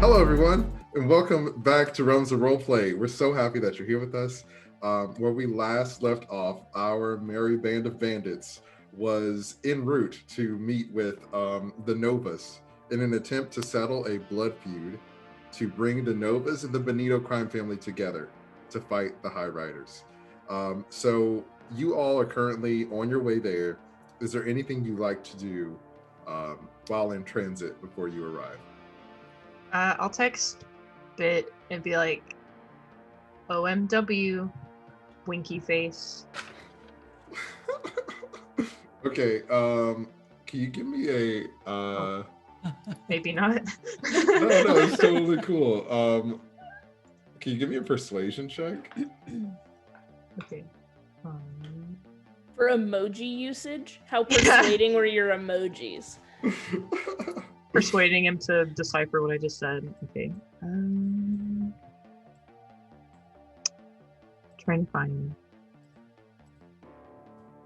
Hello, everyone, and welcome back to Realms of Roleplay. We're so happy that you're here with us. Where we last left off, our merry band of bandits was en route to meet with the Novas in an attempt to settle a blood feud to bring the Novas and the Benito crime family together to fight the High Riders. So you all are currently on your way there. Is there anything you'd like to do while in transit before you arrive? I'll text Bit and be like, OMW, winky face. Okay, can you give me a Maybe not. No, it's totally cool. Can you give me a persuasion check? Okay. For emoji usage, how persuading were your emojis? Persuading him to decipher what I just said. Okay. Trying to find him.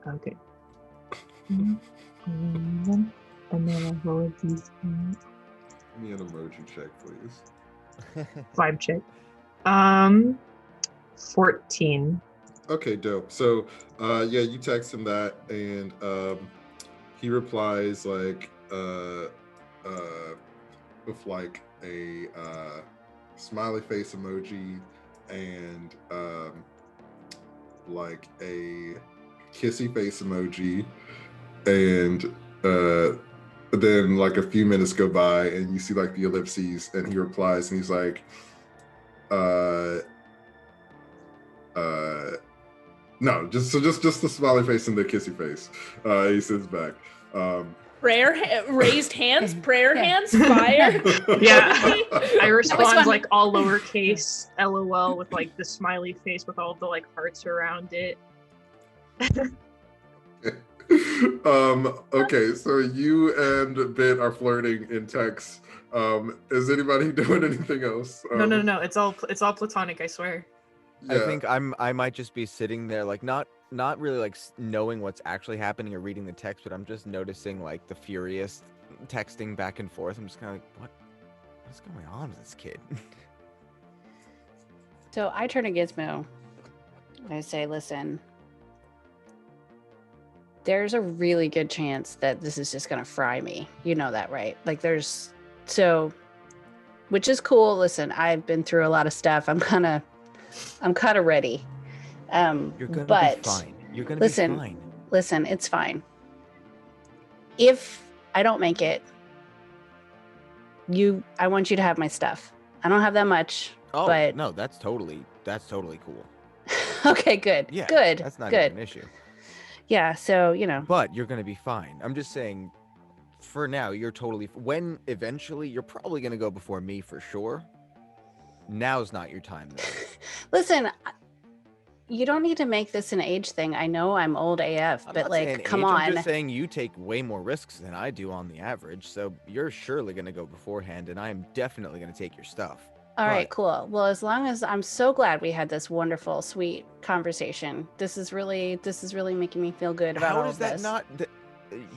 Okay. And then I'll roll these. Give me an emoji check, please. Vibe check. 14. Okay, dope. So, yeah, you text him that, and he replies like, with like a smiley face emoji and like a kissy face emoji, and then like a few minutes go by and you see like the ellipses, and he replies and he's like, no, just the smiley face and the kissy face. He sends back. Raised hands, prayer hands, fire. Yeah, I respond like all lowercase LOL with like the smiley face with all the like hearts around it. Okay, so you and Bit are flirting in text. Is anybody doing anything else? No. It's all platonic, I swear. Yeah. I think I might just be sitting there, like not really like knowing what's actually happening or reading the text, but I'm just noticing like the furious texting back and forth. I'm just kind of like, what's going on with this kid? So I turn to Gizmo. I say, listen, there's a really good chance that this is just going to fry me. You know that, right? Like which is cool. Listen, I've been through a lot of stuff. I'm kind of ready. You're gonna be fine. You're gonna be fine. Listen, it's fine. If I don't make it, I want you to have my stuff. I don't have that much. Oh, but... no, that's totally cool. Okay, good. Yeah, good. That's not good. even an issue. Yeah, so, But you're gonna be fine. I'm just saying, for now, you're totally... When eventually, you're probably gonna go before me for sure. Now's not your time, though. Listen, you don't need to make this an age thing. I know I'm old AF, but like, come on. I'm just saying you take way more risks than I do on the average, so you're surely going to go beforehand, and I'm definitely going to take your stuff. All right, cool. Well, as long as I'm so glad we had this wonderful, sweet conversation. This is really making me feel good about all of this. How does that not...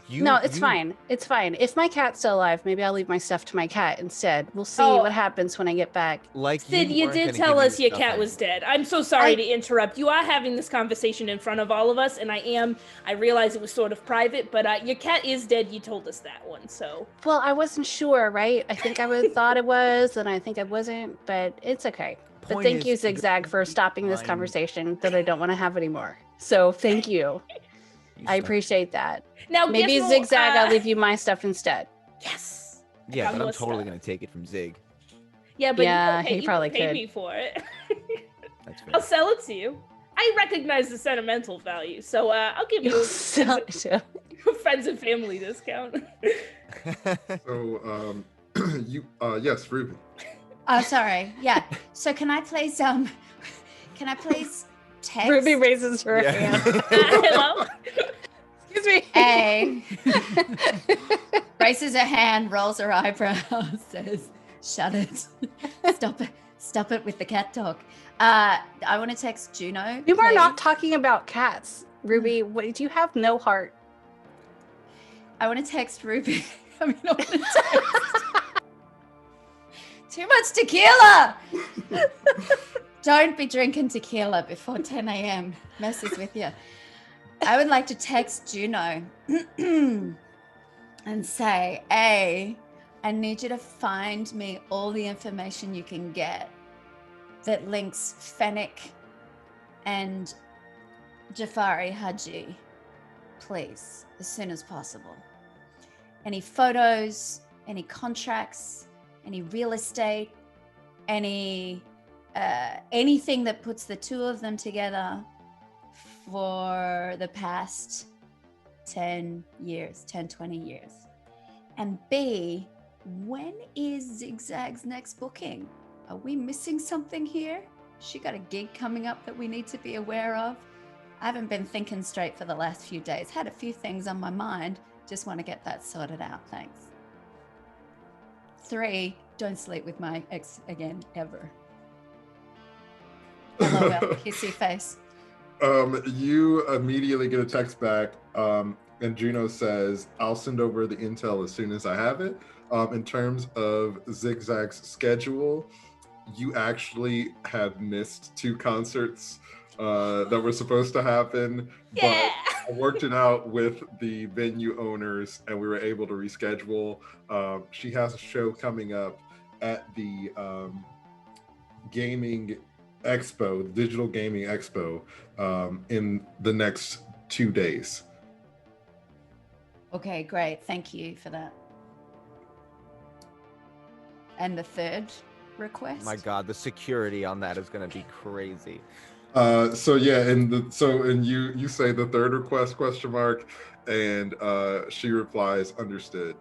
No, it's fine. It's fine. If my cat's still alive, maybe I'll leave my stuff to my cat instead. We'll see what happens when I get back. Like Sid, you did tell us your cat was dead. I'm so sorry to interrupt. You are having this conversation in front of all of us, and I realize it was sort of private, but your cat is dead. You told us that one, so. Well, I wasn't sure, right? I think I thought it was, and I think it wasn't, but it's okay. But thank you, Zig Zag, for stopping this conversation that I don't want to have anymore. So thank you. I appreciate that. Now, maybe Gizmo, Zig Zag, I'll leave you my stuff instead. Yes. Yeah, but I'm totally going to take it from Zig. Yeah, but he probably could pay me for it. That's fair. I'll sell it to you. I recognize the sentimental value, so I'll give you a friends and family discount. So, yes, Ruby. Oh, sorry. Yeah. So can I please text? Ruby raises her hand. Hello? Excuse me. Hey. Raises her hand, rolls her eyebrows, says, shut it. Stop it with the cat talk. I want to text Juno. You are not talking about cats, Ruby. Do you have no heart? I want to text Ruby. I want to Too much tequila. Don't be drinking tequila before 10 a.m. Messes with you. I would like to text Juno and say, A, I need you to find me all the information you can get that links Fennec and Jafari Haji, please, as soon as possible. Any photos, any contracts, any real estate, anything that puts the two of them together for the past 10 years, 10, 20 years. And B, when is Zig Zag's next booking? Are we missing something here? She got a gig coming up that we need to be aware of? I haven't been thinking straight for the last few days. Had a few things on my mind. Just want to get that sorted out. Thanks. 3, don't sleep with my ex again, ever. LOL, kissy face. You immediately get a text back, and Juno says, I'll send over the intel as soon as I have it. In terms of Zig Zag's schedule, you actually have missed 2 concerts that were supposed to happen, but I worked it out with the venue owners and we were able to reschedule. She has a show coming up at the gaming expo, the digital gaming expo, in the next 2 days. Okay, great. Thank you for that. And the third request? My God, the security on that is going to be crazy. So yeah, and you say the third request ? And she replies, understood.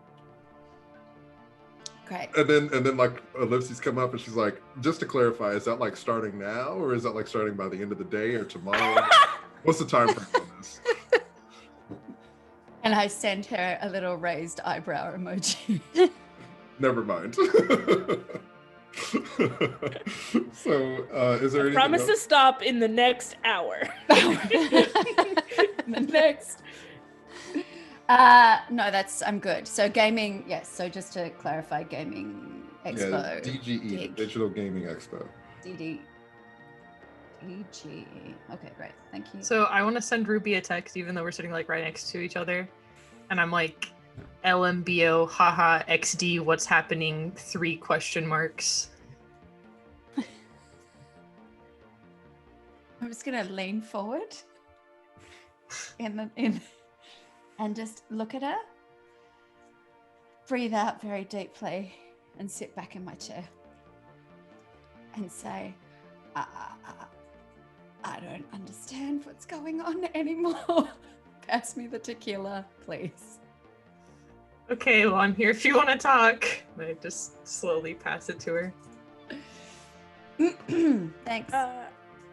Great. And then like Ellipses come up and she's like, just to clarify, is that like starting now or is that like starting by the end of the day or tomorrow? What's the time frame on this? And I send her a little raised eyebrow emoji. Never mind. So is there anything Promise else? to stop in the next hour. The next. No, I'm good. So gaming, yes. So just to clarify, gaming expo. Yeah, DGE, gig. Digital Gaming Expo. DGE. Okay, great. Thank you. So I want to send Ruby a text, even though we're sitting like right next to each other, and I'm like, LMBO, haha, XD, what's happening? 3 question marks. I'm just gonna lean forward and just look at her, breathe out very deeply, and sit back in my chair and say, I don't understand what's going on anymore. Pass me the tequila, please. Okay, well, I'm here if you want to talk. And I just slowly pass it to her. Thanks.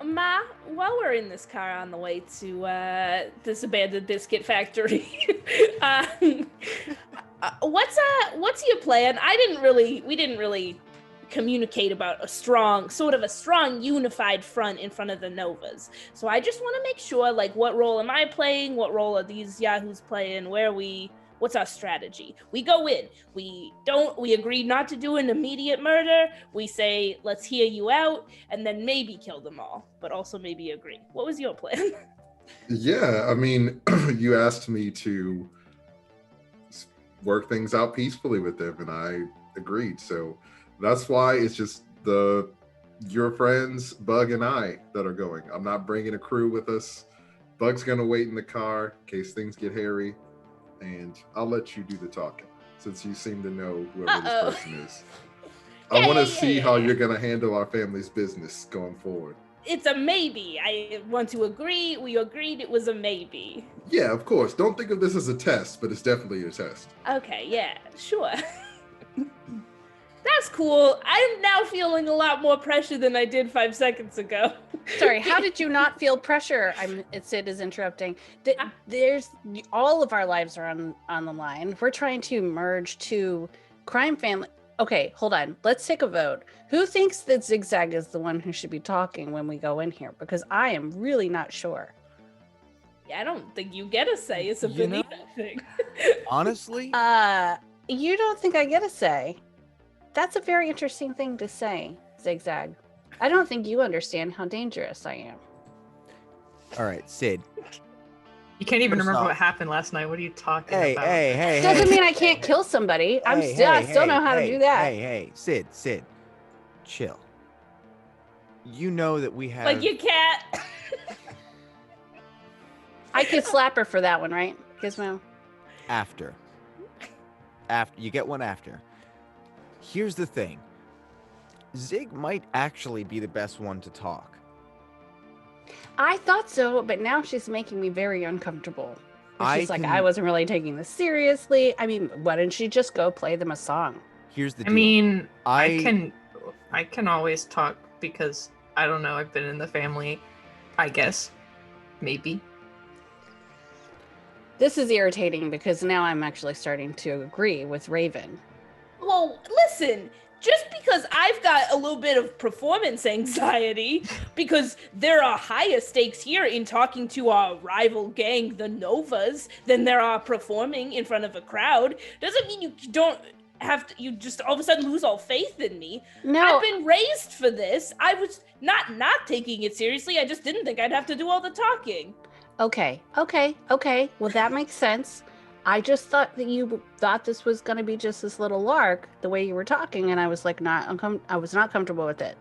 Ma, while we're in this car on the way to this abandoned biscuit factory, what's your plan? We didn't really communicate about a strong unified front in front of the Novas. So I just want to make sure, like, what role am I playing? What role are these yahoos playing? What's our strategy? We go in, we agree not to do an immediate murder. We say, let's hear you out, and then maybe kill them all, but also maybe agree. What was your plan? Yeah, I mean, you asked me to work things out peacefully with them, and I agreed. So that's why it's just your friends, Bug and I, that are going. I'm not bringing a crew with us. Bug's gonna wait in the car in case things get hairy. And I'll let you do the talking since you seem to know whoever this person is. I want to see how you're going to handle our family's business going forward. It's a maybe. I want to agree. We agreed it was a maybe. Yeah, of course. Don't think of this as a test, but it's definitely a test. Okay, yeah, sure. That's cool. I'm now feeling a lot more pressure than I did 5 seconds ago. Sorry, how did you not feel pressure? Sid is interrupting. There's all of our lives are on the line. We're trying to merge 2 crime family. Okay, hold on. Let's take a vote. Who thinks that Zig Zag is the one who should be talking when we go in here? Because I am really not sure. Yeah, I don't think you get a say. It's a Benita thing. Honestly? You don't think I get a say? That's a very interesting thing to say, Zig Zag. I don't think you understand how dangerous I am. All right, Sid. You can't even First remember off- what happened last night. What are you talking Hey, about? hey. Doesn't mean I can't kill somebody. I still know how to do that. Hey, Sid. Chill. You know that we have... Like your cat. I could slap her for that one, right, Gizmo? After. You get one after. Here's the thing. Zig might actually be the best one to talk. I thought so, but now she's making me very uncomfortable. She's like, I wasn't really taking this seriously. I mean, why didn't she just go play them a song? Here's the deal. I mean, I can always talk because, I don't know, I've been in the family, I guess. Maybe. This is irritating because now I'm actually starting to agree with Ravenne. Well, listen, just because I've got a little bit of performance anxiety, because there are higher stakes here in talking to our rival gang, the Novas, than there are performing in front of a crowd, doesn't mean you don't have to, you just all of a sudden lose all faith in me. No. I've been raised for this. I was not taking it seriously. I just didn't think I'd have to do all the talking. Okay. Well, that makes sense. I just thought that you thought this was going to be just this little lark, the way you were talking, and I was like, I was not comfortable with it.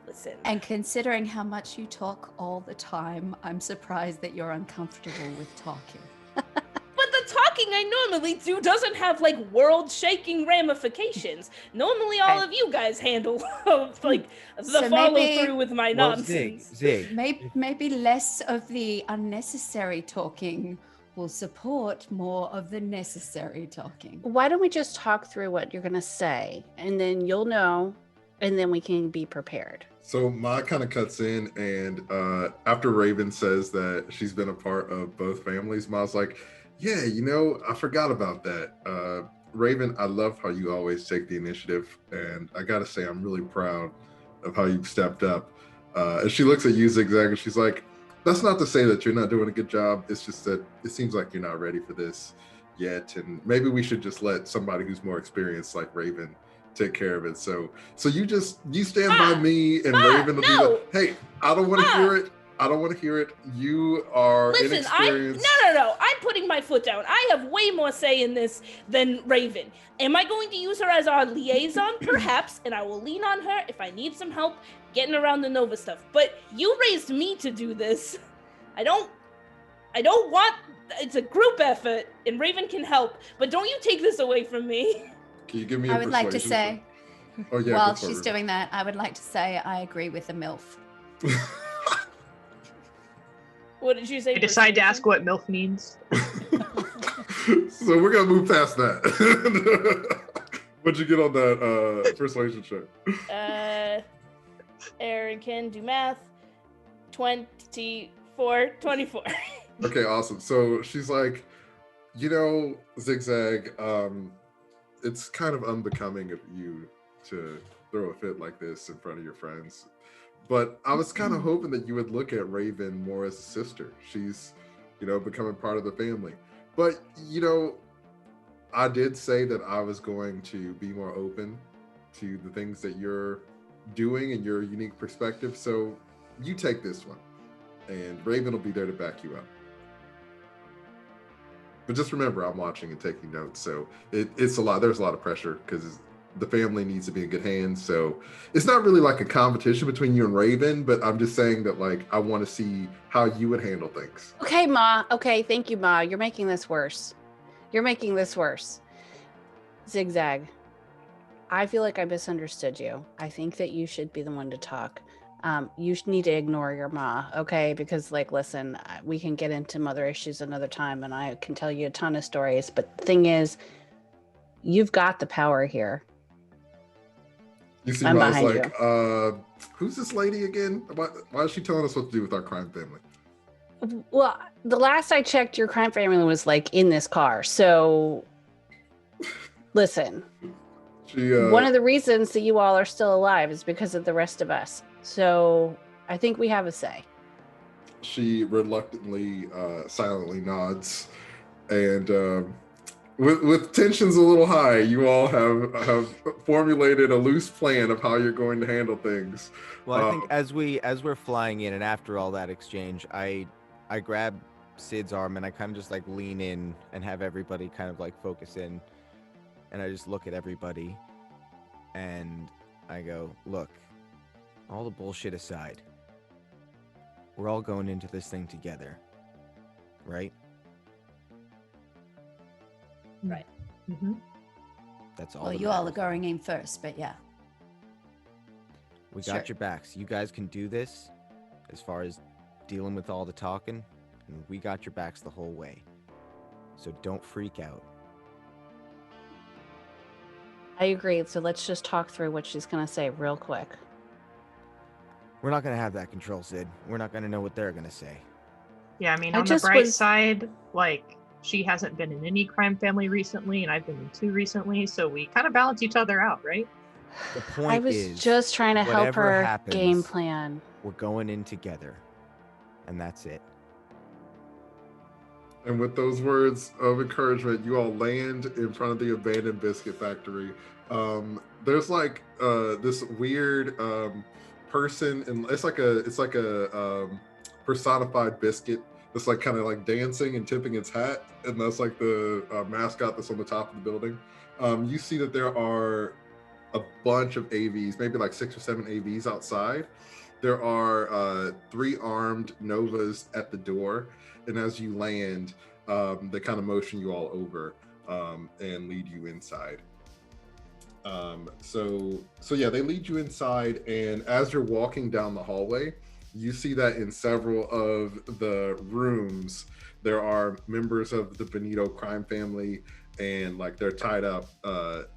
Listen. And considering how much you talk all the time, I'm surprised that you're uncomfortable with talking. But the talking I normally do doesn't have like world-shaking ramifications. Normally, all of you guys handle like the So follow-through with my nonsense. Zig. Maybe less of the unnecessary talking will support more of the necessary talking. Why don't we just talk through what you're going to say, and then you'll know, and then we can be prepared. So Ma kind of cuts in, and after Ravenne says that she's been a part of both families, Ma's like, yeah, I forgot about that. Ravenne, I love how you always take the initiative, and I gotta say, I'm really proud of how you've stepped up. And she looks at you, Zig Zag, and she's like, that's not to say that you're not doing a good job. It's just that it seems like you're not ready for this yet, and maybe we should just let somebody who's more experienced, like Ravenne, take care of it. So you stand by me, and Ravenne will be like, hey, I don't want to hear it. I don't want to hear it. You are inexperienced. No. I'm putting my foot down. I have way more say in this than Ravenne. Am I going to use her as our liaison? Perhaps, and I will lean on her if I need some help getting around the Nova stuff. But you raised me to do this. I don't want, it's a group effort, and Ravenne can help, but don't you take this away from me. Can you give me a I would like to persuasion say, Oh, yeah, while go for she's it. doing that, I would like to say I agree with the MILF. What did you say? I decide to ask what MILF means. So we're gonna move past that. What'd you get on that persuasion check? Erin can do math. 24. Okay, awesome. So she's like, Zig Zag, it's kind of unbecoming of you to throw a fit like this in front of your friends. But I was kind of hoping that you would look at Ravenne more as a sister. She's, becoming part of the family. But, I did say that I was going to be more open to the things that you're doing and your unique perspective. So you take this one, and Ravenne will be there to back you up. But just remember, I'm watching and taking notes. So it's a lot. There's a lot of pressure because the family needs to be in good hands. So it's not really like a competition between you and Ravenne, but I'm just saying that, like, I want to see how you would handle things. Okay, Ma. Okay, thank you, Ma. You're making this worse. Zig Zag, I feel like I misunderstood you. I think that you should be the one to talk. You need to ignore your Ma, okay? Because, listen, we can get into mother issues another time, and I can tell you a ton of stories. But the thing is, you've got the power here. You see, I'm Ma's behind like, who's this lady again? Why is she telling us what to do with our crime family? Well, the last I checked, your crime family was in this car. So, listen, one of the reasons that you all are still alive is because of the rest of us. So I think we have a say. She reluctantly, silently nods, and with tensions a little high, you all have formulated a loose plan of how you're going to handle things. Well, I think as we're flying in, and after all that exchange, I grab Sid's arm and I kind of just like lean in and have everybody kind of like focus in, and I just look at everybody, and I go, look, all the bullshit aside, we're all going into this thing together, right? Right. Mm-hmm. That's all. Well, that you all are matters. going in first, but yeah. We Sure. got your backs. You guys can do this as far as dealing with all the talking, and we got your backs the whole way. So don't freak out. I agree. So let's just talk through what she's going to say real quick. We're not going to have that control, Sid. We're not going to know what they're going to say. Yeah, I mean, I on the just bright was- side, like, she hasn't been in any crime family recently, and I've been in 2 recently, so we kind of balance each other out, right? The point I was is, just trying to help whatever her happens, game plan. we're going in together. And that's it. And with those words of encouragement, you all land in front of the abandoned biscuit factory. There's like this weird person, and it's like a personified biscuit that's like kind of like dancing and tipping its hat, and that's like the mascot that's on the top of the building. You see that there are a bunch of AVs, maybe like 6 or 7 AVs outside. There are 3 armed Novas at the door, and as you land, they kind of motion you all over and lead you inside. So yeah, they lead you inside, and as you're walking down the hallway, you see that in several of the rooms, there are members of the Benito crime family, and like they're tied up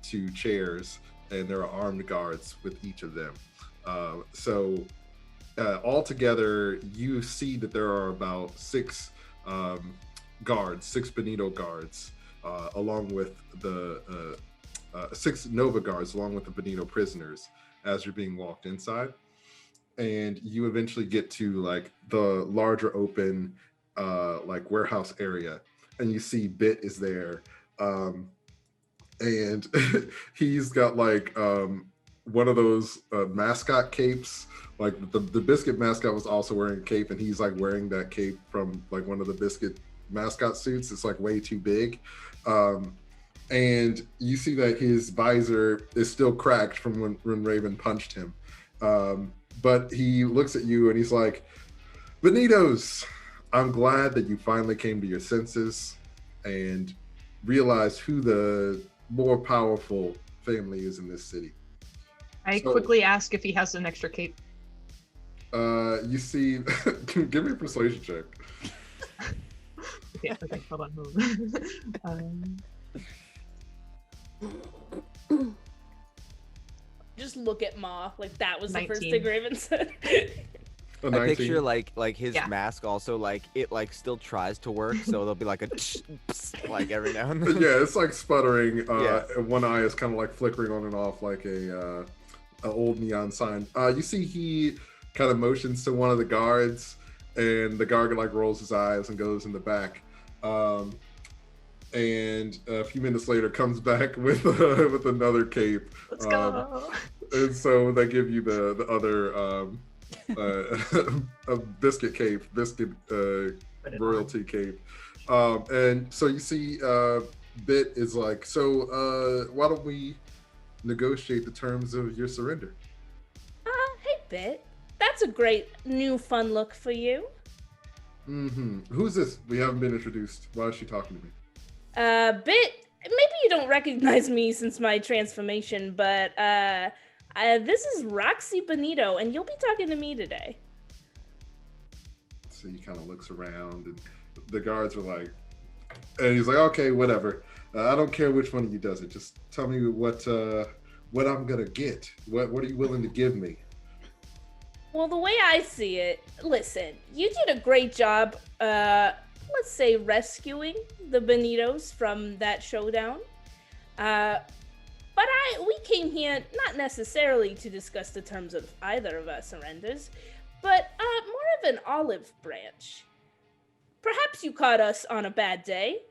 to chairs, and there are armed guards with each of them. Altogether, you see that there are about 6 guards, 6 Benito guards, along with the 6 Nova guards, along with the Benito prisoners, as you're being walked inside. And you eventually get to like the larger open like warehouse area, and you see Bit is there, and he's got like one of those mascot capes. Like the biscuit mascot was also wearing a cape, and he's like wearing that cape from like one of the biscuit mascot suits. It's like way too big. And you see that his visor is still cracked from when Ravenne punched him. But he looks at you and he's like, Benitos, I'm glad that you finally came to your senses and realized who the more powerful family is in this city. I quickly ask if he has an extra cape. You see, give me a persuasion check. Yeah, okay, hold on. Just look at Ma, like that was the first 19. thing Ravenne said. A I 19. picture like his Yeah. mask also like it like still tries to work, so there'll be like a like every now and then. Yeah, it's like sputtering. Yeah. One eye is kind of like flickering on and off like a old neon sign. You see he kind of motions to one of the guards, and the guard like rolls his eyes and goes in the back. And a few minutes later comes back with another cape. Let's go. And so they give you the other a biscuit cape, royalty cape. And so you see Bit is like, so why don't we negotiate the terms of your surrender? Hey, Bit. That's a great new fun look for you. Who's this? We haven't been introduced. Why is she talking to me? Bit, maybe you don't recognize me since my transformation, but this is Roxy Benito, and you'll be talking to me today. So he kind of looks around, and the guards are like, and he's like, okay, whatever. I don't care which one of you does it. Just tell me what I'm gonna get. What are you willing to give me? Well, the way I see it, listen, you did a great job, let's say, rescuing the Benitos from that showdown. But we came here not necessarily to discuss the terms of either of our surrenders, but more of an olive branch. Perhaps you caught us on a bad day.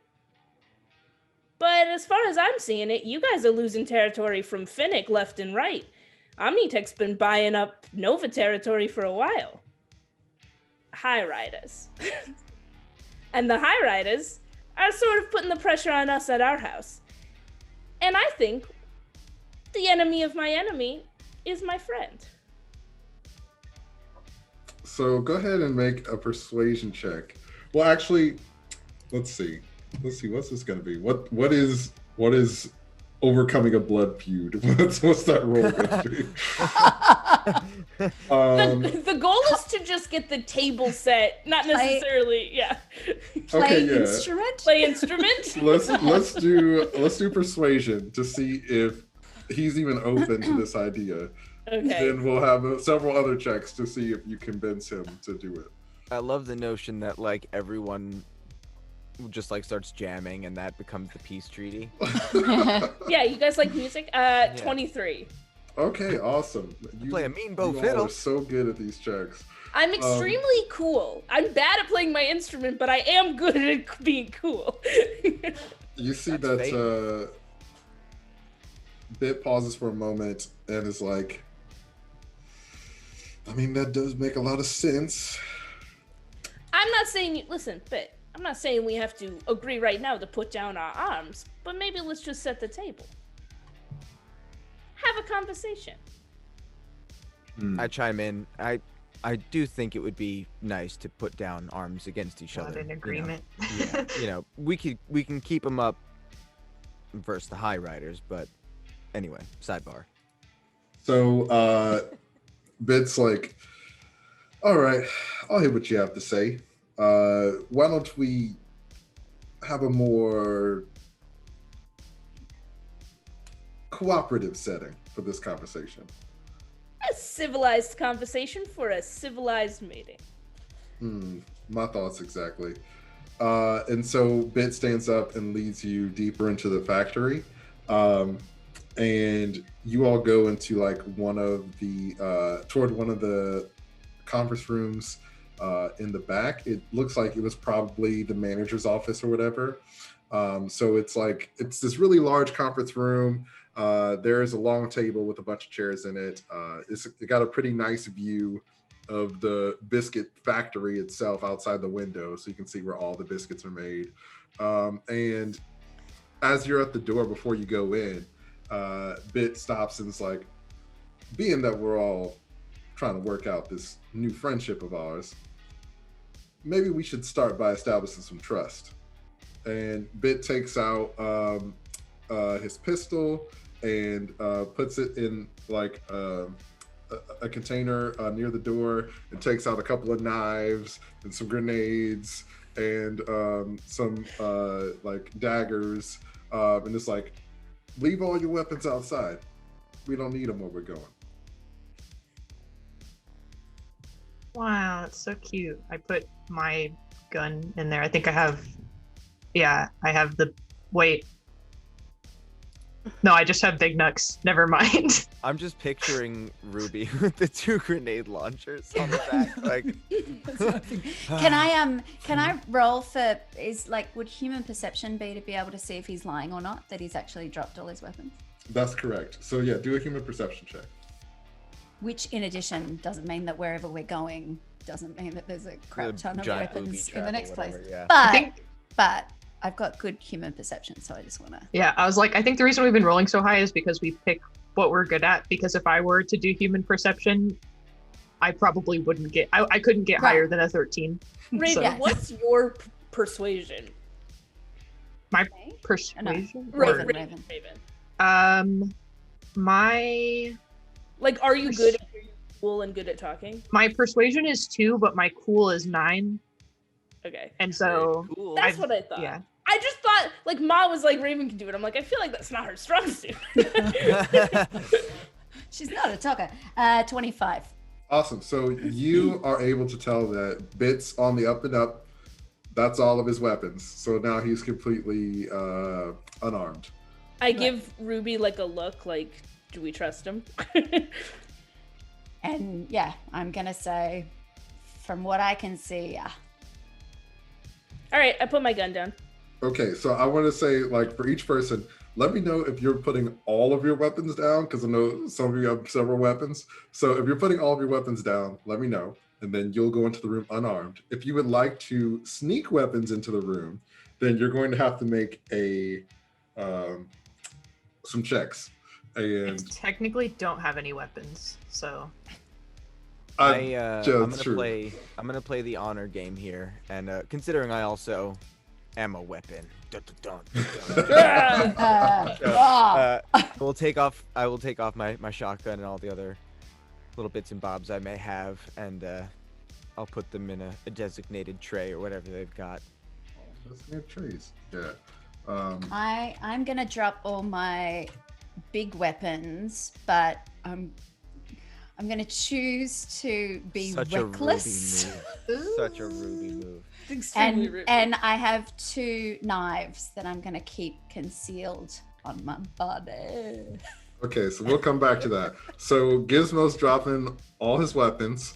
But as far as I'm seeing it, you guys are losing territory from Finnick left and right. Omnitech's been buying up Nova territory for a while. High Riders. And the High Riders are sort of putting the pressure on us at our house. And I think the enemy of my enemy is my friend. So go ahead and make a persuasion check. Well, actually, let's see. What's this going to be? What is overcoming a blood feud? What's that roll going to be? The goal is to just get the table set, not necessarily. Play Okay, yeah. instrument. Play instrument. Let's do persuasion to see if he's even open to this idea. Okay. Then we'll have several other checks to see if you convince him to do it. I love the notion that like everyone just like starts jamming and that becomes the peace treaty. Yeah, you guys like music? 23. Okay, awesome. You play a mean bow all fiddle. are so good at these checks. I'm extremely cool. I'm bad at playing my instrument, but I am good at being cool. You see That's that fate. Bit pauses for a moment and is like, I mean, that does make a lot of sense. I'm not saying, listen, Bit, I'm not saying we have to agree right now to put down our arms, but maybe let's just set the table. Have a conversation. I chime in. I do think it would be nice to put down arms against each Not other. an agreement. Yeah, we can keep them up versus the High Riders, but anyway, sidebar. So Bit's like, all right, I'll hear what you have to say. Why don't we have a more cooperative setting for this conversation? A civilized conversation for a civilized meeting. My thoughts exactly. And so Bit stands up and leads you deeper into the factory. And you all go into like toward one of the conference rooms in the back. It looks like it was probably the manager's office or whatever. So it's this really large conference room. There's a long table with a bunch of chairs in it. It got a pretty nice view of the biscuit factory itself outside the window, so you can see where all the biscuits are made. And as you're at the door before you go in, Bit stops and is like, being that we're all trying to work out this new friendship of ours, maybe we should start by establishing some trust. And Bit takes out his pistol and puts it in like a container near the door, and takes out a couple of knives and some grenades and some like daggers, and it's like, leave all your weapons outside. We don't need them where we're going. Wow, that's so cute. I put my gun in there. I think I have the, wait. No, I just have big knucks. Never mind. I'm just picturing Ruby with the 2 grenade launchers on the back. Like, Can I roll for, would human perception be to be able to see if he's lying or not, that he's actually dropped all his weapons? That's correct. So yeah, do a human perception check. Which, in addition, doesn't mean that wherever we're going doesn't mean that there's a crap ton of giant weapons booby in the trap next or place. whatever, yeah. But I've got good human perception, so I just want to. Yeah, I was like, I think the reason we've been rolling so high is because we pick what we're good at. Because if I were to do human perception, I probably wouldn't get. I couldn't get higher than a 13. Raven, So- what's your persuasion? My Okay. persuasion. Raven. My Like, are you good at cool and good at talking? my persuasion is 2, but my cool is 9, Okay. and so Cool. That's what I thought. yeah. I just thought, like, Ma was like, Raven can do it. I'm like, I feel like that's not her strong suit. She's not a talker. 25. Awesome. So you are able to tell that Bit's on the up and up. That's all of his weapons. So now he's completely unarmed. I give Ruby, like, a look, like, do we trust him? And yeah, I'm going to say, from what I can see, yeah. All right, I put my gun down. Okay, so I want to say, like, for each person, let me know if you're putting all of your weapons down, because I know some of you have several weapons. So if you're putting all of your weapons down, let me know, and then you'll go into the room unarmed. If you would like to sneak weapons into the room, then you're going to have to make some checks. I And technically don't have any weapons, so I'm gonna true. play the honor game here, and considering I also am a weapon. Dun, dun, dun, dun, dun. So, I will take off my shotgun and all the other little bits and bobs I may have, and I'll put them in a designated tray or whatever they've got. Designated trays. Yeah. I'm gonna drop all my big weapons, but I'm gonna choose to be reckless. Such a Ruby move. And I have 2 knives that I'm gonna keep concealed on my body. Okay, so we'll come back to that. So Gizmo's dropping all his weapons.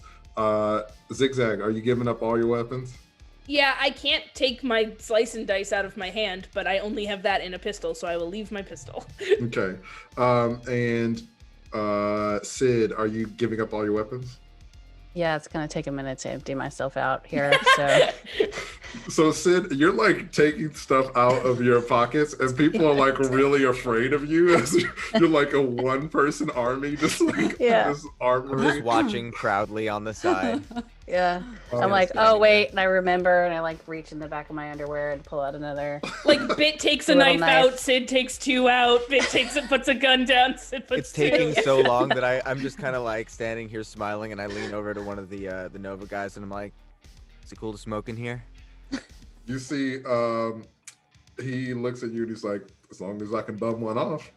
Zig Zag, are you giving up all your weapons? Yeah, I can't take my slice and dice out of my hand, but I only have that in a pistol, so I will leave my pistol. Okay. And Sid, are you giving up all your weapons? Yeah, it's gonna take a minute to empty myself out here. So So Sid, you're like taking stuff out of your pockets, and people are like really afraid of you. As you're like a one-person army, just like this I'm armory. just watching proudly on the side. yeah, I'm like, oh wait, and I remember, and I like reach in the back of my underwear and pull out another. Like Bit takes a knife out, Sid takes 2 out, Bit puts a gun down, Sid puts It's 2. taking so long that I'm just kind of like standing here smiling, and I lean over to one of the Nova guys, and I'm like, "Is it cool to smoke in here?" You see, he looks at you and he's like, as long as I can bum one off.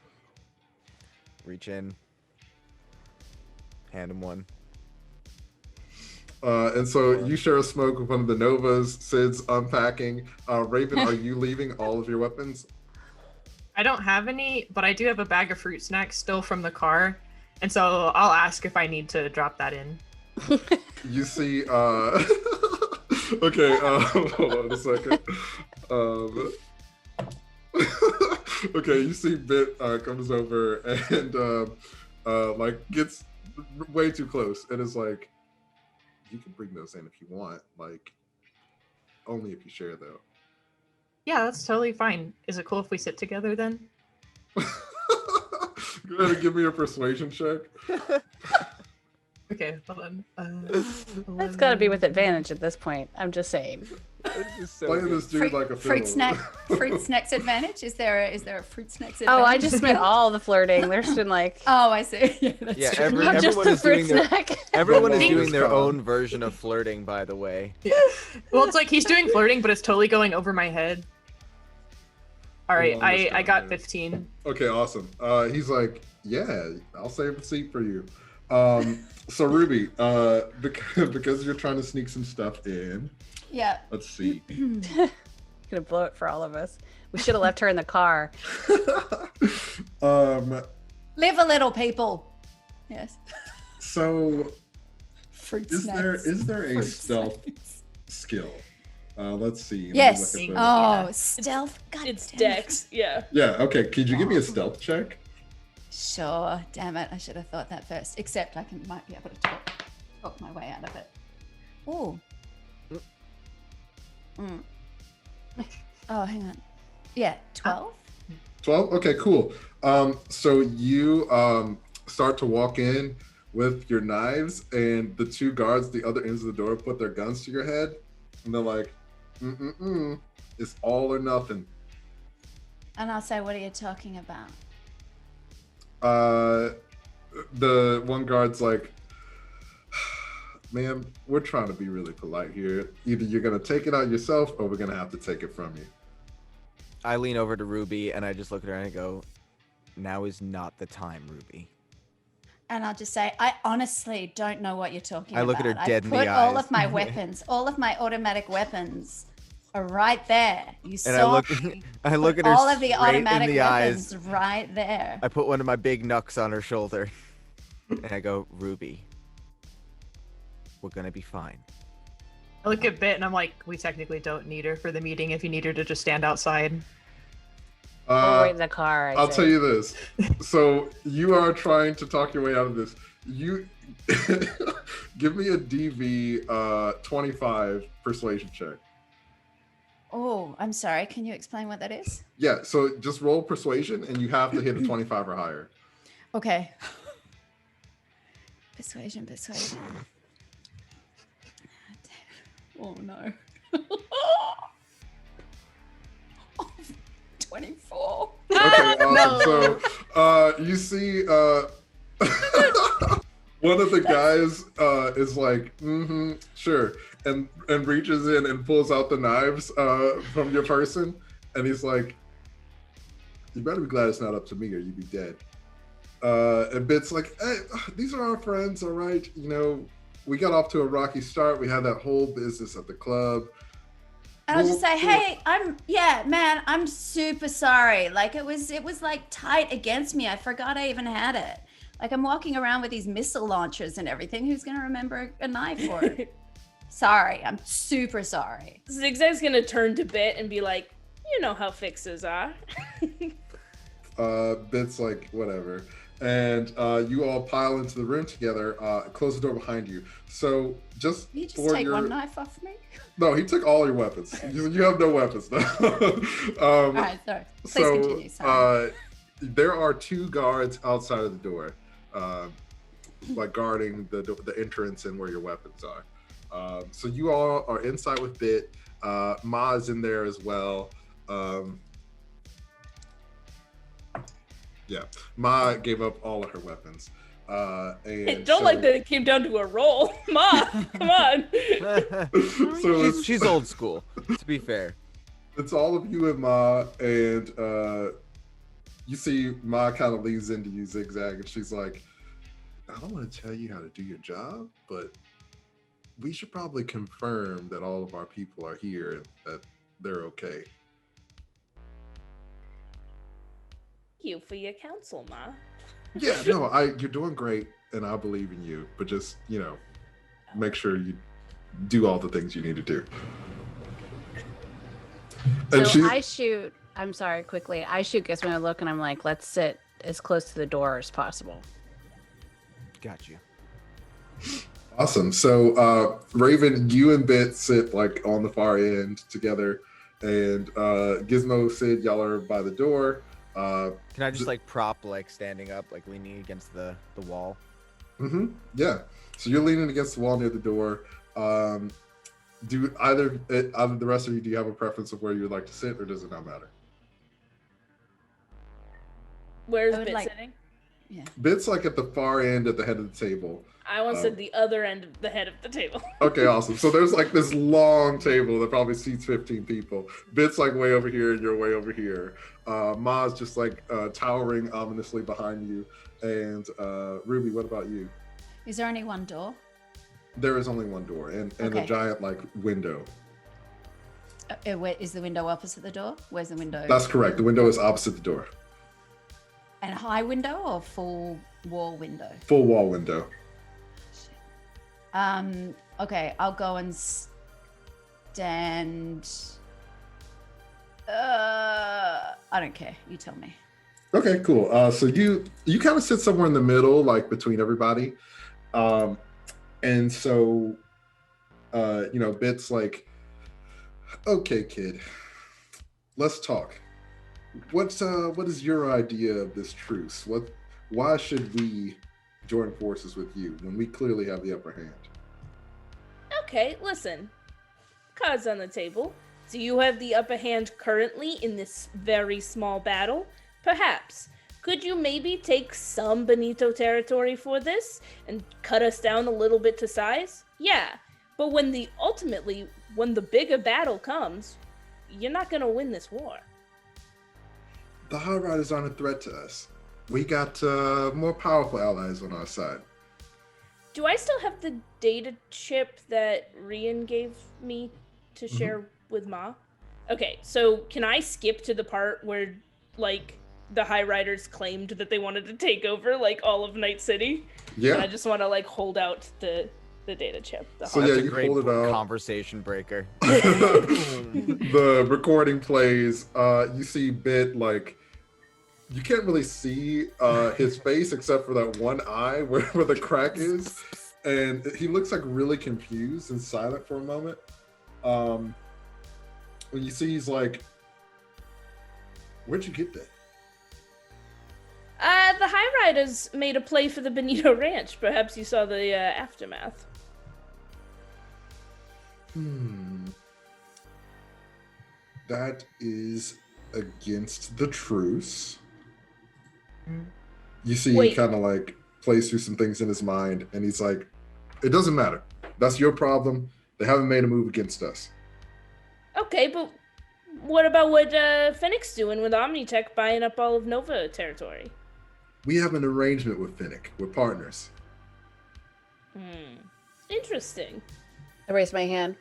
Reach in, hand him one. And so you share a smoke with one of the Novas. Sid's unpacking. Raven, are you leaving all of your weapons? I don't have any, but I do have a bag of fruit snacks still from the car, and so I'll ask if I need to drop that in. You see, okay, hold on a second. Okay, you see Bit comes over and like gets way too close and is like, you can bring those in if you want, like only if you share though. Yeah, that's totally fine. Is it cool if we sit together then? Go ahead and give me a persuasion check. Okay, hold on. That's got to be with advantage at this point. I'm just saying. Playing this dude like a fruit fiddle. snacks advantage. Is there a fruit snacks advantage? Oh, I just meant all the flirting. There's been like. Oh, I see. Yeah, that's true. Not just everyone the is doing fruit snack. everyone is The doing their longest own version of flirting, by the way. Well, it's like he's doing flirting, but it's totally going over my head. All right, I got 15. Okay, awesome. He's like, yeah, I'll save a seat for you. So Ruby, because you're trying to sneak some stuff in. Yeah. Let's see. Gonna blow it for all of us. We should have left her in the car. Live a little, people. Yes. So Fruit is snacks. there a Fruit stealth snacks. skill? Let's see. Let me Yes. look at Oh, Yeah. stealth. God It's damn it. Dex, yeah. Yeah, okay. Could you give me a stealth check? Sure. Damn it. I should have thought that first. Except I might be able to talk my way out of it. Ooh. Oh, hang on. Yeah, 12? 12? Okay, cool. So you start to walk in with your knives, and the 2 guards, the other ends of the door, put their guns to your head, and they're like, it's all or nothing. And I'll say, what are you talking about? The one guard's like, ma'am, we're trying to be really polite here. Either you're gonna take it out yourself or we're gonna have to take it from you. I lean over to Ruby and I just look at her and I go, now is not the time, Ruby. And I'll just say, I honestly don't know what you're talking about. I look at her dead in the I put all eyes. of my weapons, all of my automatic weapons are right there. You And saw I look at her all of the straight automatic in the weapons eyes. right there. I put one of my big knucks on her shoulder and I go, Ruby, we're gonna be fine. I look at Bit and I'm like, we technically don't need her for the meeting. If you need her to just stand outside. Or wait in the car. I'll tell you this. So you are trying to talk your way out of this. You give me a DV 25 persuasion check. Oh, I'm sorry. Can you explain what that is? Yeah, so just roll persuasion and you have to hit a 25 or higher. Okay. Persuasion. Oh no. 24. Okay, awesome. So you see one of the guys is like, sure, and reaches in and pulls out the knives from your person, and he's like, you better be glad it's not up to me or you'd be dead. And Bit's like, hey, these are our friends, all right? You know, we got off to a rocky start. We had that whole business at the club. And I'll just say, hey, I'm super sorry. Like it was like tight against me. I forgot I even had it. Like I'm walking around with these missile launchers and everything. Who's gonna remember a knife for it? Sorry, I'm super sorry. Zig Zag's gonna turn to Bit and be like, you know how fixes are. Bit's like, whatever. And you all pile into the room together, close the door behind you. So just you just for take one knife off me? No, he took all your weapons. You have no weapons now. All right, sorry. Please continue. Sorry. There are 2 guards outside of the door, like guarding the entrance and where your weapons are. So you all are inside with Bit. Ma's in there as well. Yeah, Ma gave up all of her weapons. And don't like that it came down to a roll. Ma, come on. So she's old school, to be fair. It's all of you and Ma, and you see Ma kind of leans into you, Zig Zag, and she's like, I don't want to tell you how to do your job, but we should probably confirm that all of our people are here and that they're okay. Thank you for your counsel, Ma. Yeah, no, you're doing great, and I believe in you. But just, make sure you do all the things you need to do. And so I shoot. I'm sorry, quickly. I shoot Gizmo a look, and I'm like, let's sit as close to the door as possible. Got you. Awesome. So, Raven, you and Bit sit like on the far end together, and Gizmo, Sid, y'all are by the door. Can I just like prop, like standing up, like leaning against the wall? Yeah. So you're leaning against the wall near the door. Do either the rest of you, do you have a preference of where you would like to sit, or does it not matter? Where's Bit sitting? Yeah. Bit's like at the far end at the head of the table. I want to sit the other end of the head of the table. Okay, awesome. So there's like this long table that probably seats 15 people. Bit's like way over here and you're way over here. Ma's just like towering ominously behind you. And Ruby, what about you? Is there only one door? There is only one door and a giant like window. Is the window opposite the door? Where's the window? That's correct. The window is opposite the door. And high window or full wall window? Full wall window. Okay, I'll go and stand. I don't care. You tell me. Okay, cool. So you kind of sit somewhere in the middle, like between everybody. And so, Bit's like, okay, kid, let's talk. What is your idea of this truce? Why should we join forces with you when we clearly have the upper hand? Okay, listen. Cards on the table. Do you have the upper hand currently in this very small battle? Perhaps. Could you maybe take some Benito territory for this and cut us down a little bit to size? Yeah, but when the bigger battle comes, you're not gonna win this war. The High Riders aren't a threat to us. We got more powerful allies on our side. Do I still have the data chip that Rian gave me to share with Ma? Okay, so can I skip to the part where, like, the High Riders claimed that they wanted to take over, like, all of Night City? Yeah. And I just want to, like, hold out the the data chip. So That's yeah, a you great pulled it out. conversation breaker. The recording plays. You see Bit like you can't really see his face except for that one eye where the crack is, and he looks like really confused and silent for a moment. When you see, he's like, "Where'd you get that?" The High Riders made a play for the Benito Ranch. Perhaps you saw the aftermath. That is against the truce. You see, he kind of like plays through some things in his mind, and he's like, "It doesn't matter. That's your problem. They haven't made a move against us." Okay, but what about what Phoenix doing with Omnitech buying up all of Nova territory? We have an arrangement with Finnick. We're partners. Interesting. I raise my hand.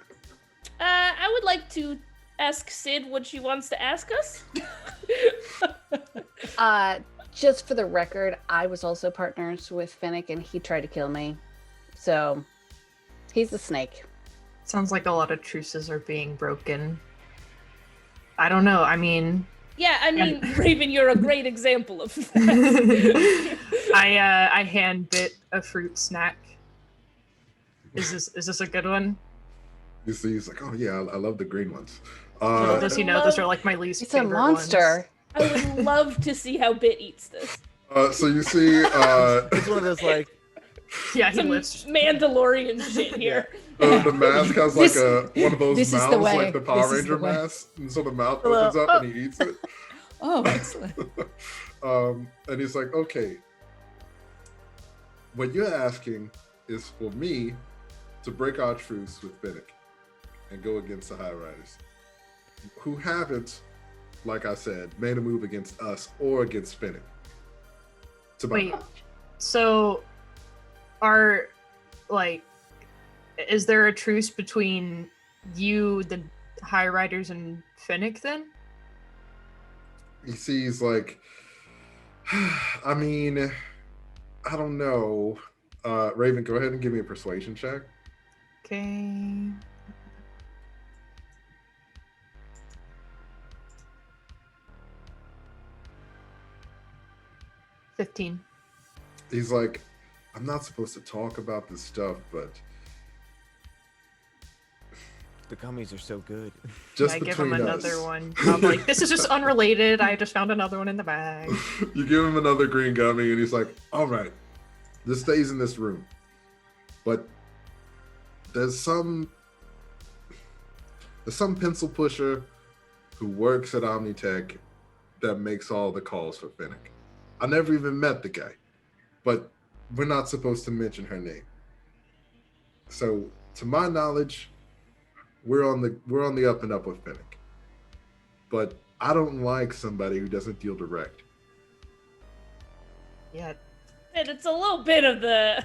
I would like to ask Sid what she wants to ask us. Just for the record, I was also partners with Finnick, and he tried to kill me. So, he's a snake. Sounds like a lot of truces are being broken. I don't know. I mean, Raven, you're a great example of that. I hand Bit a fruit snack. Is this a good one? You see, he's like, "Oh yeah, I love the green ones." Little does he know those are like my least It's a favorite monster. I would love to see how Bit eats this. So you see, It's one of those like, Ones. Yeah, he Some lives. Mandalorian shit here. the mask has like one of those this is the mouths, way. like the Power This is the Ranger way. mask, and so the mouth opens up and he eats it. Oh, excellent. And he's like, "Okay, what you're asking is for me to break our truce with Finnick and go against the High Riders, who haven't, like I said, made a move against us or against Finnick." Wait, so is there a truce between you, the High Riders, and Finnick then? He sees like, I mean, I don't know. Raven, go ahead and give me a persuasion check. Okay. $15. He's like, "I'm not supposed to talk about this stuff, but the gummies are so good. just I give him between another us." one. I'm like, this is just unrelated. I just found another one in the bag. You give him another green gummy, and he's like, "All right, this stays in this room, but there's some pencil pusher who works at Omnitech that makes all the calls for Finnick. I never even met the guy, but we're not supposed to mention her name. So, to my knowledge, we're on the up and up with Finnick. But I don't like somebody who doesn't deal direct." Yeah. And it's a little bit of the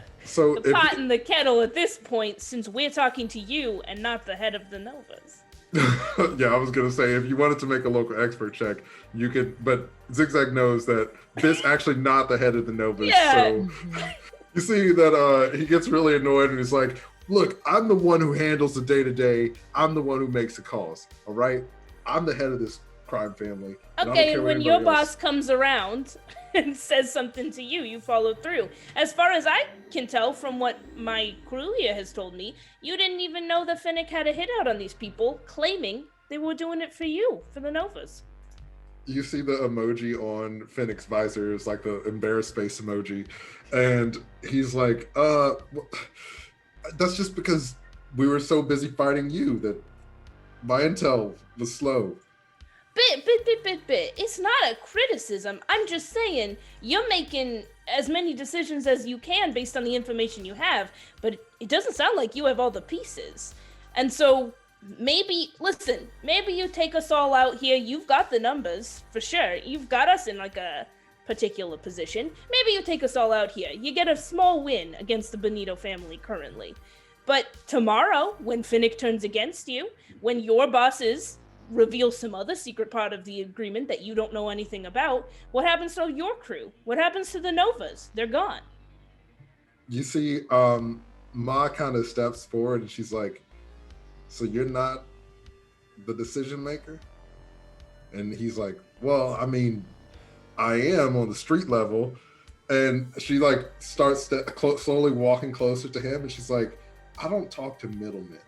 pot in the kettle at this point, since we're talking to you and not the head of the Novas. Yeah, I was gonna say, if you wanted to make a local expert check, you could, but Zig Zag knows that this actually not the head of the Novas. Yeah. So you see that he gets really annoyed and he's like, "Look, I'm the one who handles the day-to-day. I'm the one who makes the calls. All right? I'm the head of this crime family. And I don't Okay, care and what when your anybody else." boss comes around and says something to you, you follow through. As far as I can tell from what my crew here has told me, you didn't even know that Finnick had a hit out on these people, claiming they were doing it for you, for the Novas. You see the emoji on Finnick's visor is like the embarrassed face emoji, and he's like, "That's just because we were so busy fighting you that my intel was slow." Bit. It's not a criticism. I'm just saying, you're making as many decisions as you can based on the information you have, but it doesn't sound like you have all the pieces. And so, maybe you take us all out here. You've got the numbers, for sure. You've got us in like a particular position. Maybe you take us all out here. You get a small win against the Benito family currently. But tomorrow, when Finnick turns against you, when your bosses reveal some other secret part of the agreement that you don't know anything about, what happens to your crew? What happens to the Novas? They're gone. You see, Ma kind of steps forward and she's like, so you're not the decision maker? And he's like, well, I mean, I am on the street level. And she like starts slowly walking closer to him, and she's like, I don't talk to middlemen.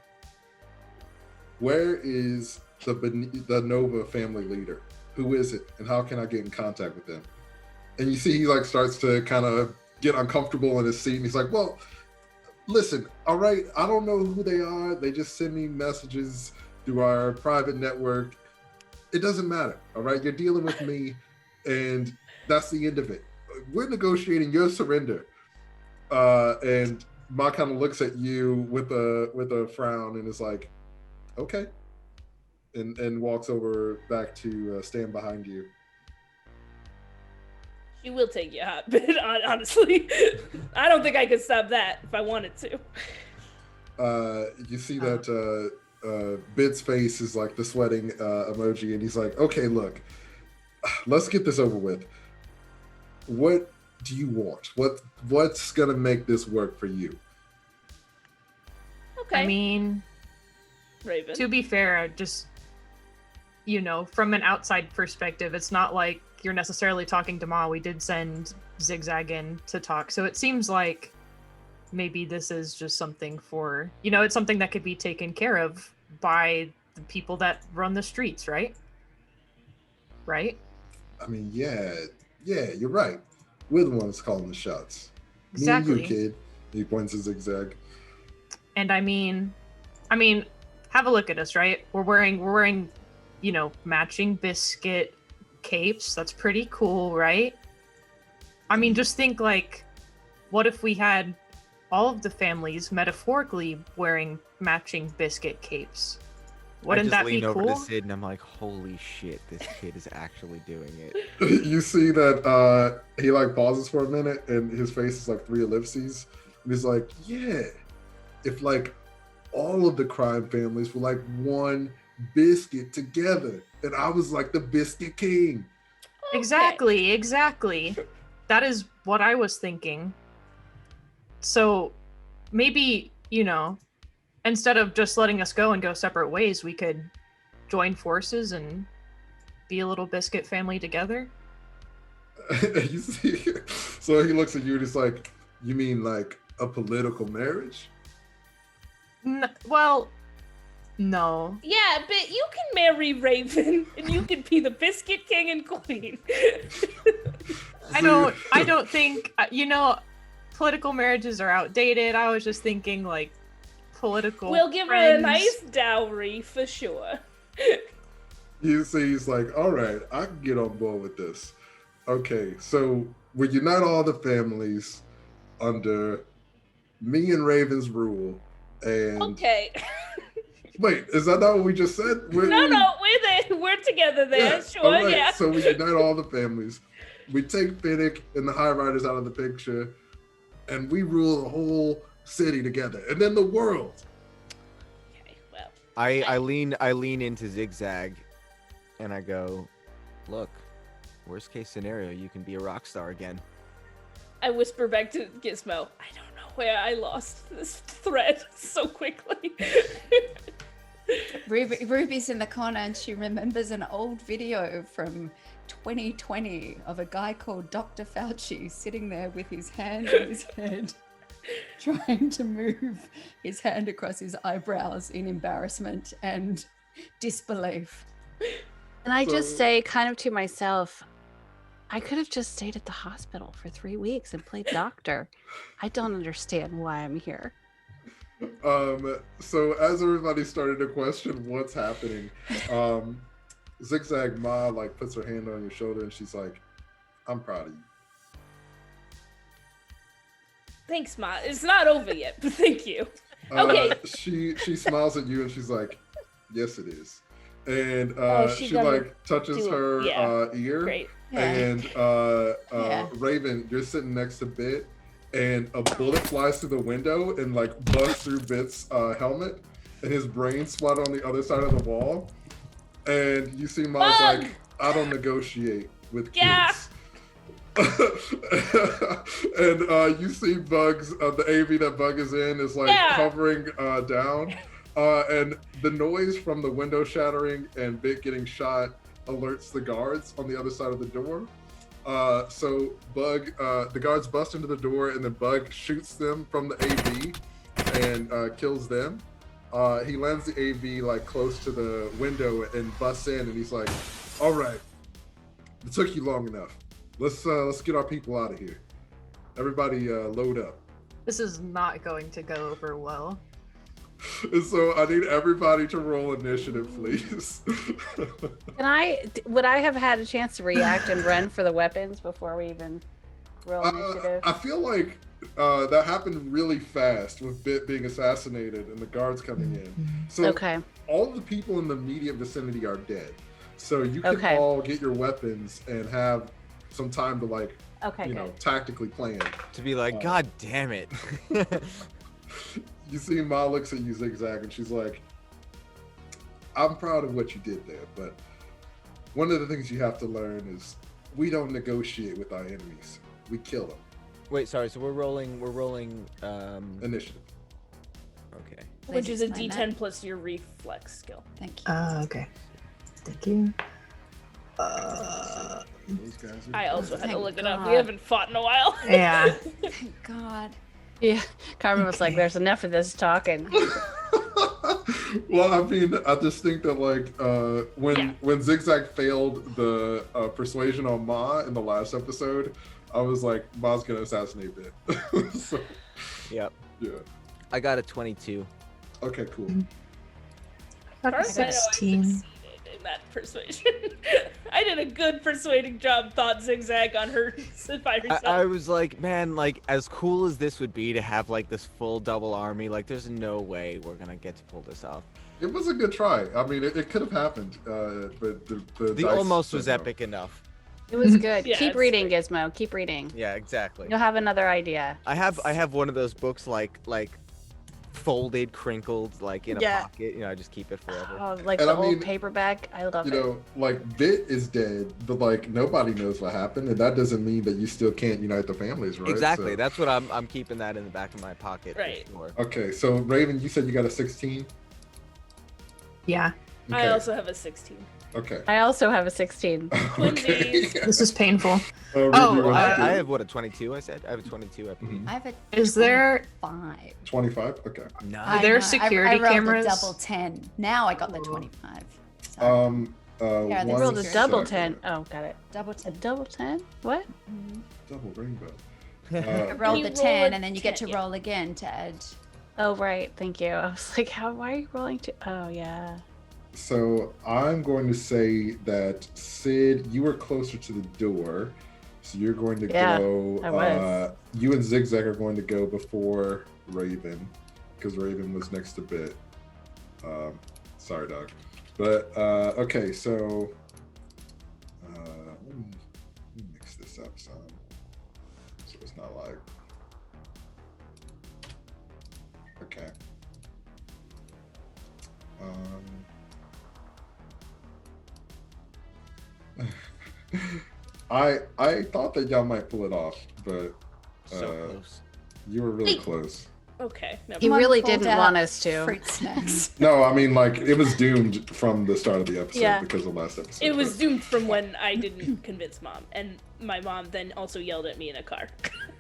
Where is the Nova family leader? Who is it? And how can I get in contact with them? And you see he like starts to kind of get uncomfortable in his seat, and he's like, well, listen, all right, I don't know who they are. They just send me messages through our private network. It doesn't matter, all right? You're dealing with me, and that's the end of it. We're negotiating your surrender. And Ma kind of looks at you with a frown and is like, okay. And walks over back to stand behind you. She will take your hot bit, honestly. I don't think I could stop that if I wanted to. You see that Bit's face is like the sweating emoji, and he's like, okay, look, let's get this over with. What do you want? What's gonna make this work for you? Okay. I mean, Raven. to be fair, just, you know, from an outside perspective, it's not like you're necessarily talking to Ma. We did send Zig Zag in to talk, so it seems like maybe this is just something for, you know, it's something that could be taken care of by the people that run the streets, right? Right? I mean, yeah, you're right. We're the ones calling the shots. Exactly. Me and you, kid. He points to Zig Zag. And I mean, have a look at us, right? We're wearing, you know, matching biscuit capes. That's pretty cool, right? I mean, just think like, what if we had all of the families metaphorically wearing matching biscuit capes? Wouldn't that be cool? I just lean over to Sid and I'm like, holy shit, this kid is actually doing it. You see that he like pauses for a minute and his face is like 3 ellipses. And he's like, yeah, if like all of the crime families were like one biscuit together and I was like the biscuit king. Okay. Exactly. That is what I was thinking. So maybe, you know, instead of just letting us go and go separate ways, we could join forces and be a little biscuit family together. You see, so he looks at you and he's like, you mean like a political marriage? Well, no. Yeah, but you can marry Raven and you can be the biscuit king and queen. I don't think, you know, political marriages are outdated. I was just thinking like political We'll give friends. her a nice dowry for sure. You see, he's like, all right, I can get on board with this. Okay, so we unite all the families under me and Raven's rule. And okay. Wait, is that not what we just said? No, we're there. We're together there. Yeah, Sure, all right. yeah. So we unite all the families. We take Finnick and the High Riders out of the picture, and we rule the whole city together, and then the world. Okay, well. I lean into Zig Zag, and I go, look, worst case scenario, you can be a rock star again. I whisper back to Gizmo, I don't know where I lost this thread so quickly. Ruby's in the corner and she remembers an old video from 2020 of a guy called Dr. Fauci sitting there with his hand on his head, trying to move his hand across his eyebrows in embarrassment and disbelief. And I just say kind of to myself, I could have just stayed at the hospital for 3 weeks and played doctor. I don't understand why I'm here. So as everybody started to question what's happening, Zig Zag Ma like puts her hand on your shoulder and she's like, I'm proud of you. Thanks, Ma. It's not over yet, but thank you. Okay. She smiles at you and she's like, yes it is. And she gonna like touches her ear. Great. And Raven, you're sitting next to Bit, and a bullet flies through the window and like busts through Bit's helmet, and his brain splat on the other side of the wall. And you see Miles like, I don't negotiate with kids. And you see Bugs, the AV that Bug is in is like hovering down. And the noise from the window shattering and Bit getting shot alerts the guards on the other side of the door. So Bug, the guards bust into the door, and then Bug shoots them from the AV and kills them. He lands the AV like close to the window and busts in, and he's like, "All right, it took you long enough. Let's get our people out of here. Everybody, load up." This is not going to go over well. And so I need everybody to roll initiative, please. Would I have had a chance to react and run for the weapons before we even roll initiative? I feel like that happened really fast with Bit being assassinated and the guards coming in. So all the people in the immediate vicinity are dead. So you can all get your weapons and have some time to like, tactically plan. To be like, God damn it. You see Ma looks at you, Zig Zag, and she's like, I'm proud of what you did there, but one of the things you have to learn is we don't negotiate with our enemies. We kill them. Wait, sorry, so we're rolling initiative. Okay. Which is a D10 plus your reflex skill. Thank you. Okay. Thank you. Those guys are I also had to look it up. God. We haven't fought in a while. Yeah. Thank God. Yeah, Carmen was like, "There's enough of this talking." Well, I mean, I just think that like when Zig Zag failed the persuasion on Ma in the last episode, I was like, Ma's gonna assassinate Bit. So, yep. Yeah. I got a 22. Okay, cool. I got a 16. In that persuasion. I did a good persuading job, thought Zig Zag on her by herself. I was like, man, like as cool as this would be to have like this full double army, like there's no way we're gonna get to pull this off. It was a good try. I mean, it could have happened, but the dice almost was epic enough. It was good. Yeah, Keep reading, Gizmo. Keep reading. Yeah, exactly. You'll have another idea. I have one of those books like folded, crinkled, like in a pocket. You know, I just keep it forever. Oh, like the old paperback. I love it. You know, like Bit is dead, but like nobody knows what happened, and that doesn't mean that you still can't unite the families, right? Exactly. So, that's what I'm keeping that in the back of my pocket. Right. For sure. okay, so Raven, you said you got a 16. Yeah. Okay. I also have a 16. Okay. I also have a 16. Okay. This is painful. I have what, a 22? I said I have a 22. I have a Is there 25. 25. Okay. No. Are there security I rolled cameras? A double 10. Now I got the 25. So, One there's rolled a security. double second. 10. Oh, got it. double A 10. double 10? What? Double rainbow. I rolled You the roll 10 a and then you get 10, to roll again to add. Oh, right. Thank you. I was like, why are you rolling to? Oh, yeah. So I'm going to say that Sid, you were closer to the door, so you're going to go. I was. You and Zig Zag are going to go before Raven, because Raven was next to Bit. Sorry, dog. But okay, so let me mix this up some, so it's not like. Okay. I thought that y'all might pull it off, but So close. you were really close. Okay. Never He mind. really pulled didn't out want us to. Fruit snacks. No, I mean like it was doomed from the start of the episode Yeah. because of last episode. It was but- doomed from when I didn't convince Mom, and my mom then also yelled at me in a car.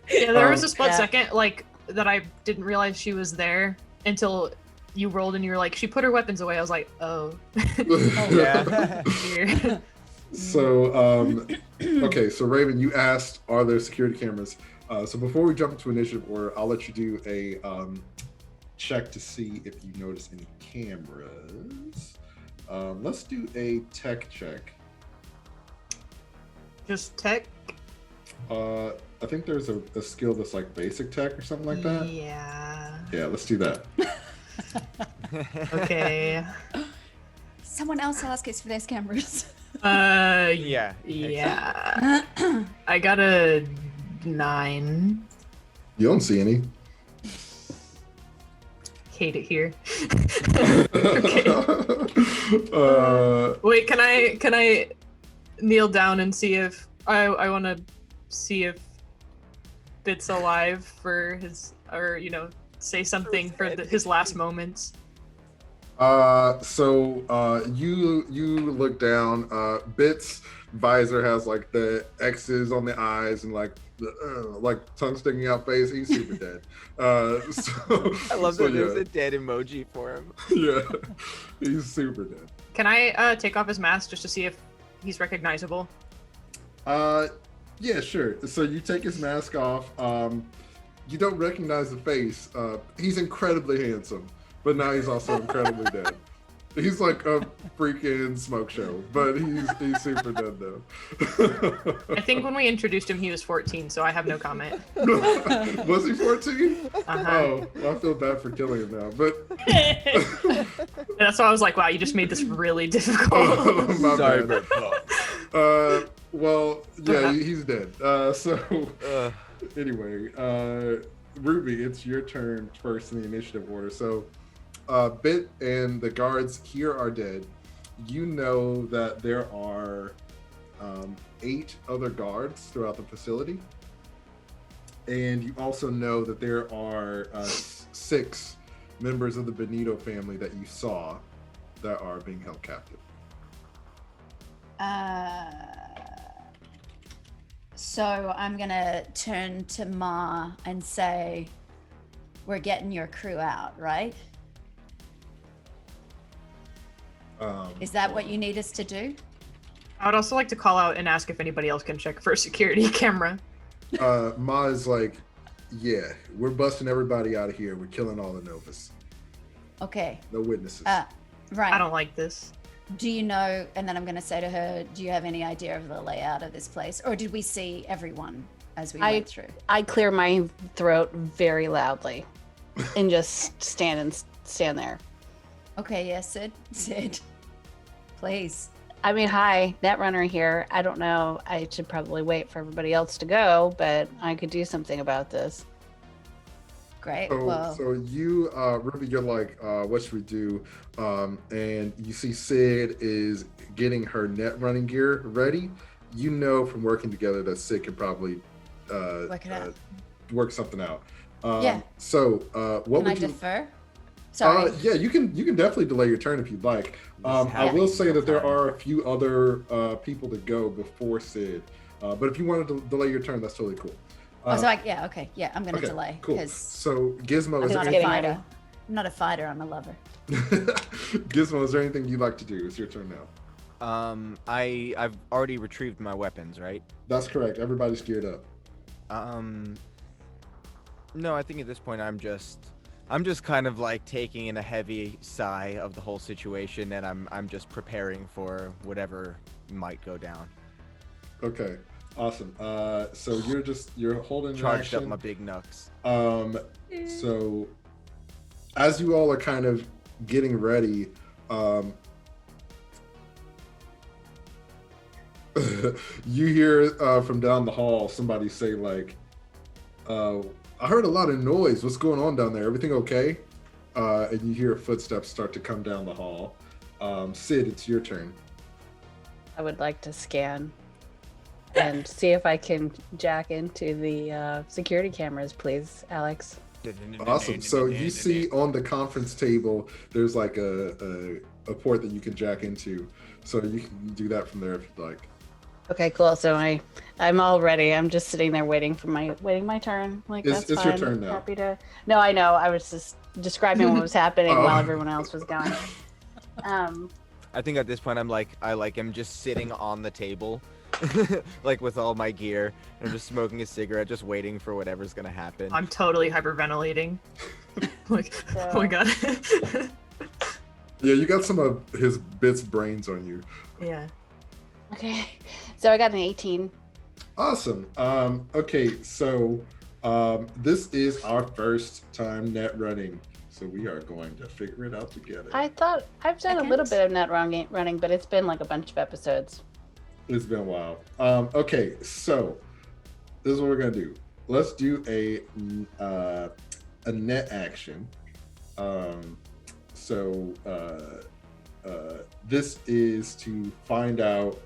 Yeah, there was a split Yeah. second like that I didn't realize she was there until you rolled and you were like, she put her weapons away. I was like, oh. Yeah. Weird. So okay, so Raven, you asked, are there security cameras? So before we jump into initiative order, I'll let you do a check to see if you notice any cameras. Let's do a tech check. Just tech? I think there's a skill that's like basic tech or something like that. Yeah. Yeah, let's do that. Okay. Someone else ask us for those cameras. Yeah. Yeah. I got a 9. You don't see any. Hate it here. uh, Wait, can I kneel down and see if I want to see if Bit's alive for his, or say something for his last moments. You look down. Bit's visor has like the X's on the eyes and like tongue sticking out face. He's super dead. I love that there's a dead emoji for him. Yeah, he's super dead. Can I take off his mask just to see if he's recognizable? Yeah, sure. So you take his mask off. You don't recognize the face. He's incredibly handsome, but now he's also incredibly dead. He's like a freaking smoke show, but he's super dead though. I think when we introduced him, he was 14, so I have no comment. Was he 14? Uh-huh. Oh, well, I feel bad for killing him now, but that's why I was like, wow, you just made this really difficult. My Sorry, bad. but well, yeah, he's dead. Anyway, Ruby, it's your turn first in the initiative order. So, Bit and the guards here are dead. You know that there are 8 other guards throughout the facility. And you also know that there are 6 members of the Benito family that you saw that are being held captive. So I'm gonna turn to Ma and say, we're getting your crew out, right? Is that what you need us to do? I would also like to call out and ask if anybody else can check for a security camera. Ma is like, yeah, we're busting everybody out of here. We're killing all the Novas. Okay. No witnesses. Right. I don't like this. Do you know, and then I'm going to say to her, do you have any idea of the layout of this place? Or did we see everyone as we went through? I clear my throat very loudly and just stand there. Okay, yeah, Sid, please. I mean, hi, Netrunner here. I don't know. I should probably wait for everybody else to go, but I could do something about this. Great. So you, Ruby, you're like, what should we do? And you see Sid is getting her net running gear ready. You know from working together that Sid can probably work something out. Yeah. So what can would you defer? Sorry. Yeah, you can definitely delay your turn if you'd like. I will say that there are a few other people to go before Sid. But if you wanted to delay your turn, that's totally cool. I'm going to delay. Cool. So Gizmo, I'm not a fighter. I'm not a fighter, I'm a lover. Gizmo, is there anything you'd like to do? It's your turn now. I've already retrieved my weapons, right? That's correct. Everybody's geared up. No, I think at this point I'm just kind of like taking in a heavy sigh of the whole situation, and I'm just preparing for whatever might go down. Okay, awesome. So you're holding charged action. up my big knucks. So as you all are kind of getting ready, you hear from down the hall somebody say like, I heard a lot of noise. What's going on down there? Everything okay? And you hear footsteps start to come down the hall. Sid, it's your turn. I would like to scan and see if I can jack into the security cameras, please, Alex. Awesome. So you see on the conference table, there's like a port that you can jack into. So you can do that from there if you'd like. Okay, cool. So I'm all ready. I'm just sitting there waiting my turn. Like, it's fine. Your turn now. Happy to. No, I know. I was just describing what was happening while everyone else was going. I think at this point I'm just sitting on the table, like with all my gear, and I'm just smoking a cigarette, just waiting for whatever's gonna happen. I'm totally hyperventilating. Like, So... oh my god. Yeah, you got some of his Bit's brains on you. Yeah. Okay, so I got an 18. Awesome. Okay, so this is our first time net running, so we are going to figure it out together. I thought I've done a little bit of net running, but it's been like a bunch of episodes. It's been a while. Okay, so this is what we're gonna do. Let's do a net action. This is to find out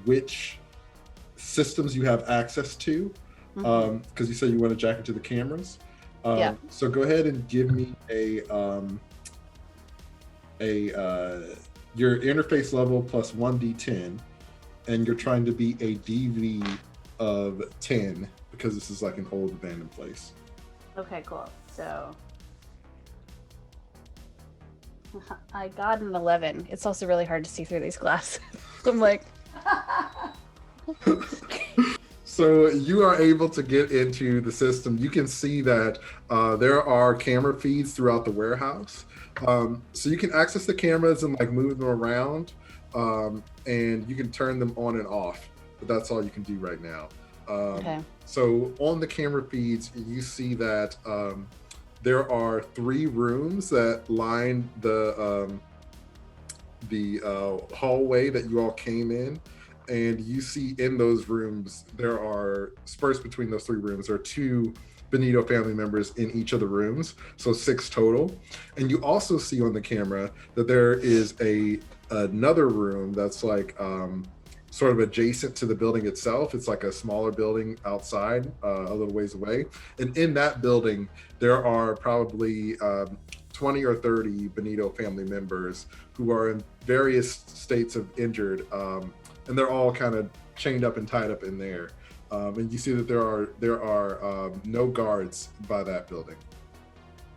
which systems you have access to, because you said you want to jack into the cameras. Yeah. So go ahead and give me your interface level plus 1d10, and you're trying to be a DV of 10 because this is like an old abandoned place. Okay, cool. So I got an 11. It's also really hard to see through these glasses. I'm like... So you are able to get into the system. You can see that there are camera feeds throughout the warehouse. So you can access the cameras and like move them around, and you can turn them on and off, but that's all you can do right now. Okay. So on the camera feeds, you see that there are 3 rooms that line the hallway that you all came in. And you see in those rooms, there are dispersed between those 3 rooms, there are 2 Benito family members in each of the rooms, so 6 total. And you also see on the camera that there is another room that's like sort of adjacent to the building itself. It's like a smaller building outside, a little ways away. And in that building, there are probably 20 or 30 Benito family members who are in various states of injured. And they're all kind of chained up and tied up in there. And you see that there are no guards by that building.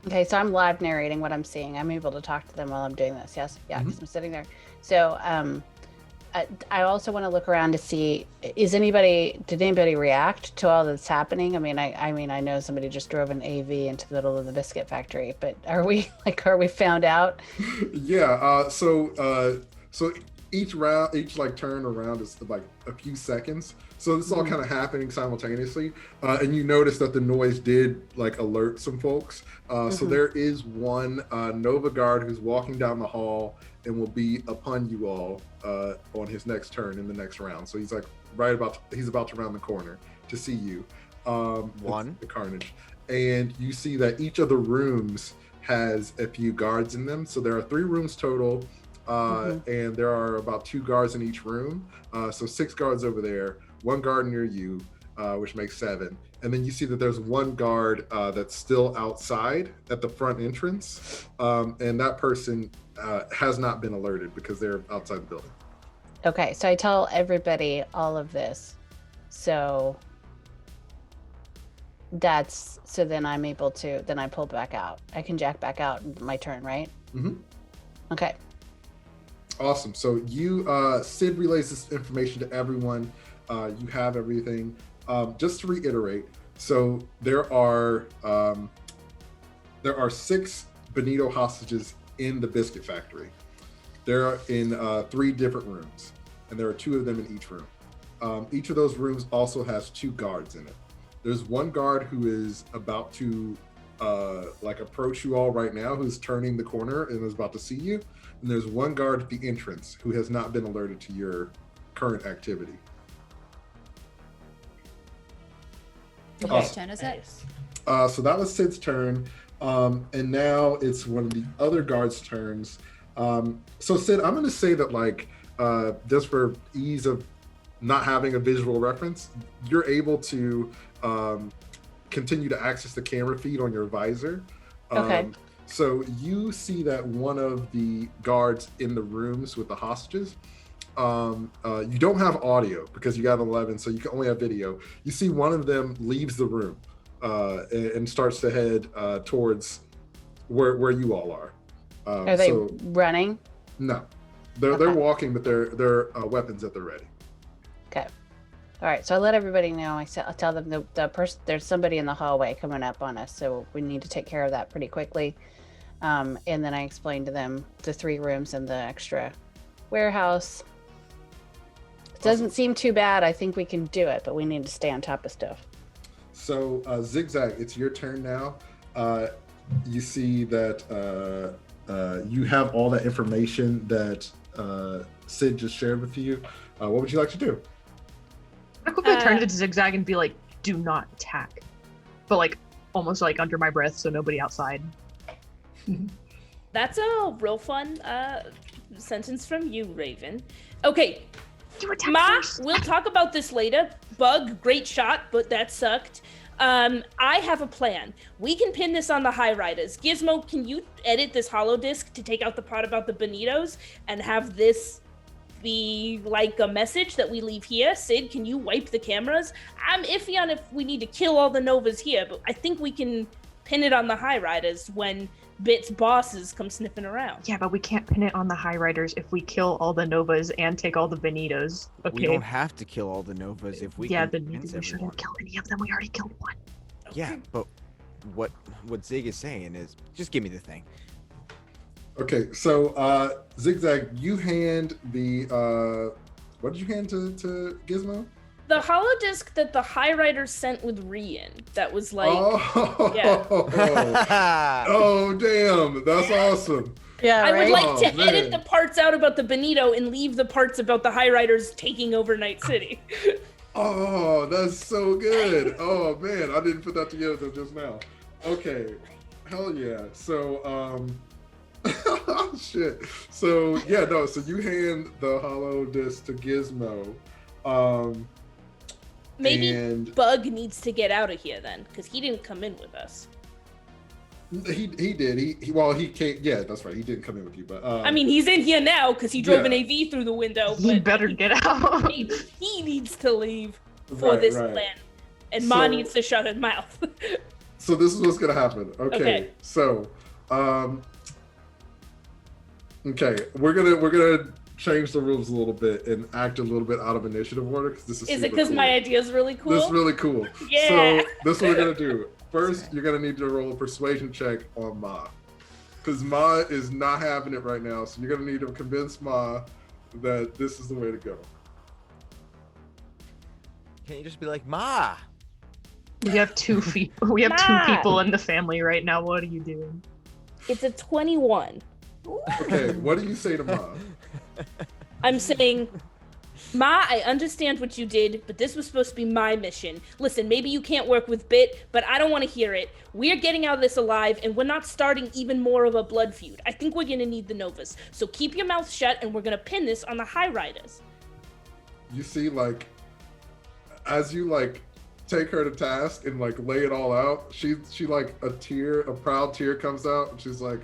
Okay, so I'm live narrating what I'm seeing. I'm able to talk to them while I'm doing this. Yes, yeah, because I'm sitting there. So I also want to look around to see, did anybody react to all that's happening? I mean, I know somebody just drove an AV into the middle of the biscuit factory, but are we found out? Yeah. So each like turn around is like a few seconds. So this is all kind of happening simultaneously. And you notice that the noise did like alert some folks. So there is one Nova guard who's walking down the hall and will be upon you all on his next turn in the next round. So he's like he's about to round the corner to see you. The carnage. And you see that each of the rooms has a few guards in them. So there are 3 rooms total. And there are about 2 guards in each room. So 6 guards over there, 1 guard near you, which makes 7. And then you see that there's 1 guard that's still outside at the front entrance. And that person has not been alerted because they're outside the building. Okay, so I tell everybody all of this. So then I'm able to, then I pull back out. I can jack back out my turn, right? Okay. Awesome. So you, Sid relays this information to everyone. You have everything. Just to reiterate, so there are 6 Benito hostages in the biscuit factory. They're in 3 different rooms, and there are 2 of them in each room. Each of those rooms also has 2 guards in it. There's 1 guard who is about to like approach you all right now, who's turning the corner and is about to see you. And there's 1 guard at the entrance who has not been alerted to your current activity. Whose Awesome. turn is it? So that was Sid's turn. And now it's one of the other guards' turns. So Sid, I'm going to say that like, just for ease of not having a visual reference, you're able to continue to access the camera feed on your visor. Okay. So you see that one of the guards in the rooms with the hostages, you don't have audio because you got 11, so you can only have video. You see one of them leaves the room and starts to head towards where you all are. Are they running? No, they're walking, but they're weapons at the ready. Okay. All right. So I let everybody know. I'll tell them the person. There's somebody in the hallway coming up on us, so we need to take care of that pretty quickly. And then I explained to them the 3 rooms and the extra warehouse. It doesn't seem too bad. I think we can do it, but we need to stay on top of stuff. So Zig Zag, it's your turn now. You see that you have all that information that Sid just shared with you. What would you like to do? I quickly turn to Zig Zag and be like, "Do not attack," but like almost like under my breath, so nobody outside. That's a real fun sentence from you, Raven. Okay, Ma, we'll talk about this later. Bug, great shot, but that sucked. I have a plan. We can pin this on the high riders. Gizmo, can you edit this hollow disc to take out the part about the Bonitos and have this be like a message that we leave here? Sid, can you wipe the cameras? I'm iffy on if we need to kill all the Novas here, but I think we can pin it on the high riders when Bit's bosses come sniffing around. Yeah, but we can't pin it on the high riders if we kill all the Novas and take all the Bonitos. Okay. We don't have to kill all the Novas if we yeah, can then maybe convince we shouldn't everyone. kill any of them. We already killed one. Yeah, but what Zig is saying is, just give me the thing. Okay, so Zig Zag, you hand the what did you hand to Gizmo? The holodisc that the high riders sent with Rian. That was like, yeah. Oh damn, that's awesome. Yeah, I right? would like to man. edit the parts out about the Bonito and leave the parts about the high riders taking over Night City. Oh, that's so good. Oh man, I didn't put that together till just now. Okay, hell yeah. So shit. So yeah, no. So you hand the hollow disc to Gizmo. Maybe and Bug needs to get out of here then, because he didn't come in with us. he did. He came. Yeah, that's right. He didn't come in with you, but I mean, he's in here now because he drove an Yeah. AV through the window. You But better get out. maybe he needs to leave for right, this right. plan, and Ma So- needs to shut his mouth. So this is what's gonna happen. Okay. So, okay, we're gonna change the rules a little bit and act a little bit out of initiative order because this is. Is it super because cool. my idea is really cool? This is really cool. Yeah. So this is what we're gonna do. First, you're gonna need to roll a persuasion check on Ma, because Ma is not having it right now. So you're gonna need to convince Ma that this is the way to go. Can't you just be like, Ma? We have two people. We have Ma. 2 people in the family right now. What are you doing? It's a 21. Okay, what do you say to Ma? I'm saying, Ma, I understand what you did, but this was supposed to be my mission. Listen, maybe you can't work with Bit, but I don't want to hear it. We're getting out of this alive, and we're not starting even more of a blood feud. I think we're going to need the Novas. So keep your mouth shut, and we're going to pin this on the high riders. You see, like, as you like take her to task and like lay it all out, she like a proud tear comes out, and she's like,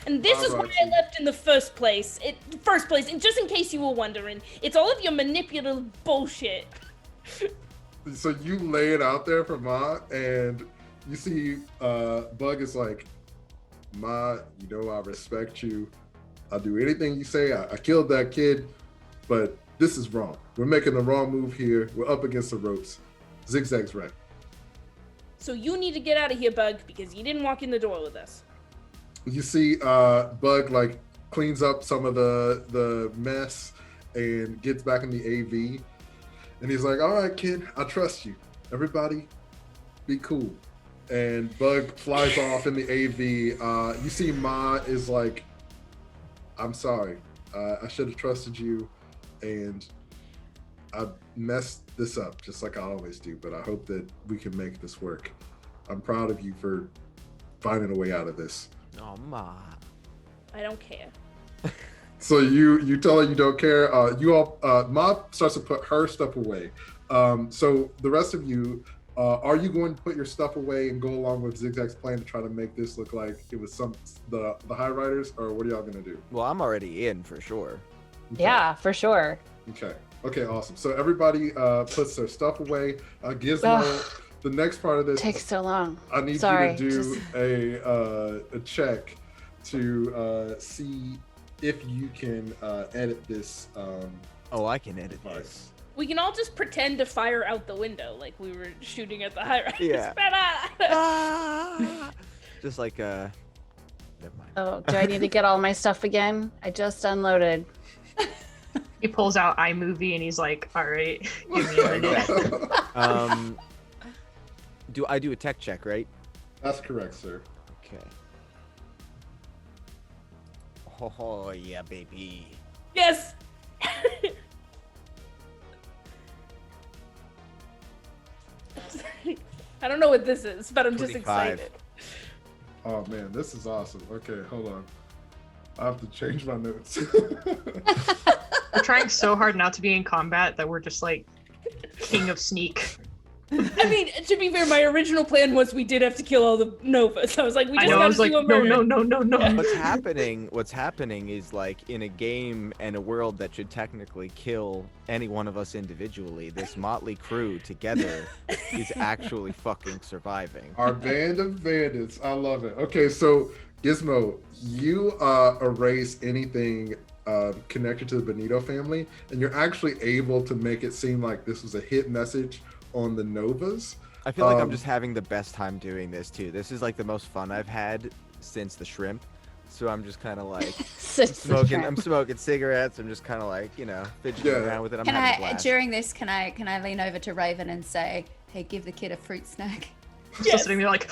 And this is why Alright. I left in the first place. And just in case you were wondering, it's all of your manipulative bullshit. so you lay it out there for Ma, and you see Bug is like, Ma, you know I respect you. I'll do anything you say. I killed that kid, but this is wrong. We're making the wrong move here. We're up against the ropes. Zig Zag's right. So you need to get out of here, Bug, because you didn't walk in the door with us. You see Bug like cleans up some of the mess and gets back in the AV, and he's like, all right, kid, I trust you. Everybody be cool. And Bug flies off in the AV. You see Ma is like, I'm sorry. I should have trusted you, and I messed this up just like I always do, but I hope that we can make this work. I'm proud of you for finding a way out of this. Oh, Ma. I don't care. So you tell her you don't care. Ma starts to put her stuff away. So the rest of you, are you going to put your stuff away and go along with Zig Zag's plan to try to make this look like it was the high riders, or what are y'all gonna do? Well, I'm already in for sure. Okay. Yeah, for sure. Okay, awesome. So everybody puts their stuff away. Gizmo, the next part of this Takes so long. I need Sorry, you to do a check to see if you can edit this Oh, I can edit device. this. We can all just pretend to fire out the window like we were shooting at the high riders. Yeah. Ah! Just like, never mind. Oh, do I need to get all my stuff again? I just unloaded. He pulls out iMovie and he's like, all right, give me a minute. Do I do a tech check, right? That's correct, sir. Okay. Oh, yeah, baby. Yes! I don't know what this is, but I'm just 25. excited. Oh man, this is awesome. Okay, hold on. I have to change my notes. We're trying so hard not to be in combat that we're just like king of sneak. I mean, to be fair, my original plan was we did have to kill all the Novas. I was like, we just I gotta was like, do a no, murder. no. What's happening is like in a game and a world that should technically kill any one of us individually, this motley crew together is actually fucking surviving. Our band of bandits. I love it. Okay, so Gizmo, you erase anything connected to the Benito family, and you're actually able to make it seem like this was a hit message on the Novas. I feel like I'm just having the best time doing this too. This is like the most fun I've had since the shrimp. So I'm just kind of like I'm smoking cigarettes. I'm just kind of like, fidgeting around with it. I'm having a blast. During this, can I lean over to Ravenne and say, hey, give the kid a fruit snack? Still sitting there like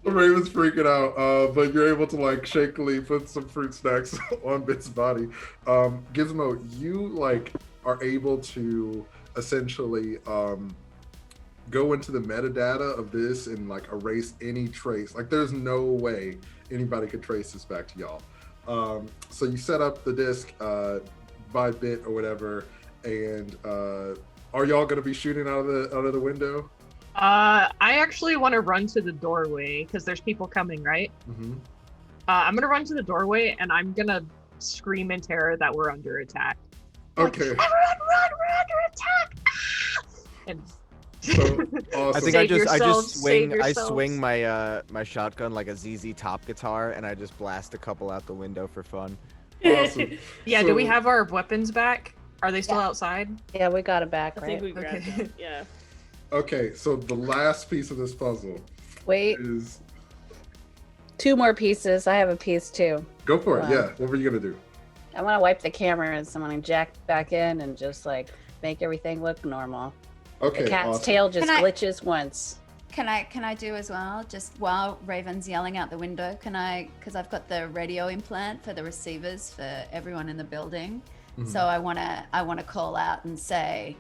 Raven's freaking out, but you're able to like shakily put some fruit snacks on Bit's body. Gizmo, you like are able to essentially go into the metadata of this and like erase any trace. Like there's no way anybody could trace this back to y'all. So you set up the disc by bit or whatever, and are y'all gonna be shooting out of the window? I actually want to run to the doorway because there's people coming, right? Mm-hmm. I'm gonna run to the doorway and I'm gonna scream in terror that we're under attack. Okay. Like, everyone run! We're under attack! And So awesome. I think I just swing my shotgun like a ZZ Top guitar, and I just blast a couple out the window for fun. Awesome. Yeah, So- do we have our weapons back? Are they still outside? Yeah, we got it back, I right? think we grabbed Okay. it. Yeah. Okay, so the last piece of this puzzle Wait, is 2 more pieces. I have a piece too. go for it. Wow. Yeah. What were you gonna do? I want to wipe the cameras. I want to jack back in and just like make everything look normal. Okay. The cat's awesome. tail just Can I- glitches once. Can I do as well? Just while Raven's yelling out the window, because I've got the radio implant for the receivers for everyone in the building. Mhm. So I wanna call out and say,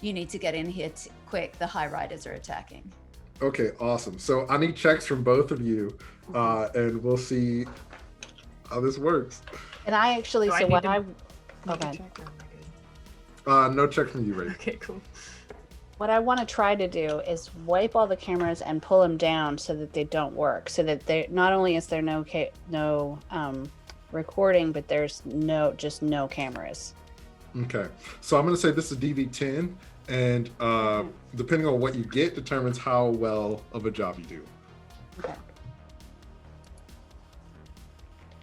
you need to get in here quick. The high riders are attacking. Okay, awesome. So I need checks from both of you, and we'll see how this works. And I actually, Do I so need what to- I, Need to okay. check, or am I good? No check from you, Ray. Okay, cool. What I want to try to do is wipe all the cameras and pull them down so that they don't work. So that they not only is there no recording, but there's just no cameras. Okay, so I'm gonna say this is DV10, and depending on what you get determines how well of a job you do. Okay.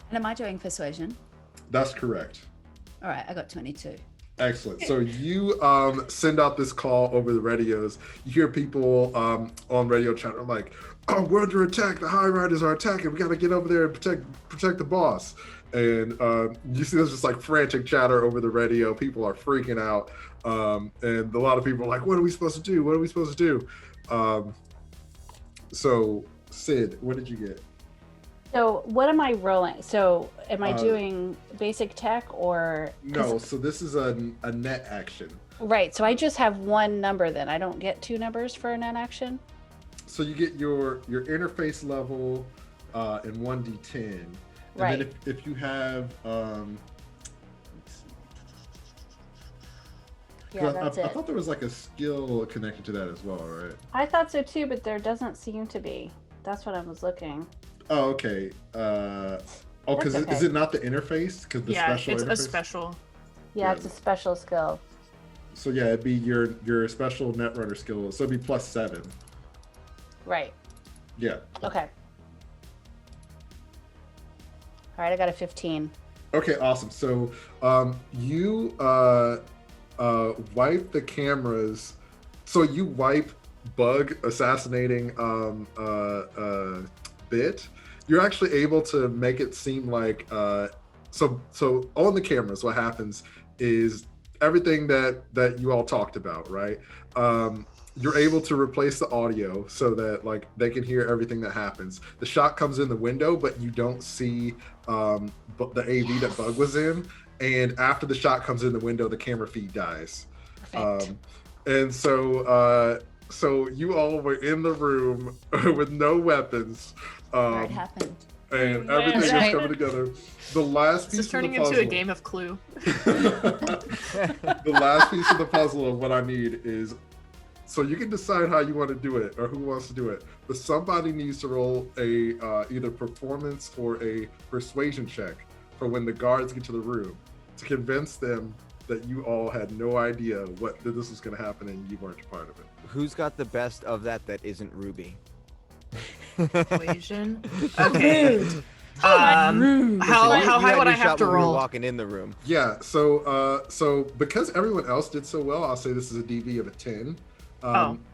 And am I doing persuasion? That's correct. All right, I got 22. Excellent. So you send out this call over the radios. You hear people on radio chatter like, "Oh, we're under attack. The high riders are attacking. We got to get over there and protect the boss." And you see this just like frantic chatter over the radio. People are freaking out, and a lot of people are like, "What are we supposed to do? What are we supposed to do?" So Sid, what did you get? So what am I rolling? So am I doing basic tech or? No. So this is a net action. Right. So I just have 1 number then. I don't get 2 numbers for a net action. So you get your interface level and 1d10. And Right. then if you have let's see. Yeah, that's I it. thought there was like a skill connected to that as well, right? I thought so too, but there doesn't seem to be. That's what I was looking. Oh, okay. Because That's okay. is it not the interface? Because the Yeah, special it's interface. a special. Yeah, Yeah. it's a special skill. So yeah, it'd be your special netrunner skill. So it'd be +7. Right. Yeah. Okay. All right, I got a 15. Okay, awesome. So you wipe the cameras. So you wipe bug assassinating bit. You're actually able to make it seem like so on the cameras. What happens is everything that you all talked about, right? You're able to replace the audio so that like they can hear everything that happens. The shot comes in the window, but you don't see the AV that Bug was in. And after the shot comes in the window, the camera feed dies. Perfect. And so you all were in the room with no weapons. Where it happened. and everything is coming together. The last piece This is turning of the puzzle, into a game of Clue. the last piece of the puzzle of what I need is, so you can decide how you want to do it or who wants to do it, but somebody needs to roll a either performance or a persuasion check for when the guards get to the room to convince them that you all had no idea that this was going to happen and you weren't a part of it. Who's got the best of that isn't Ruby? Equation. Okay. How high would I have to roll? Walking in the room. Yeah. So because everyone else did so well, I'll say this is a DV of a 10.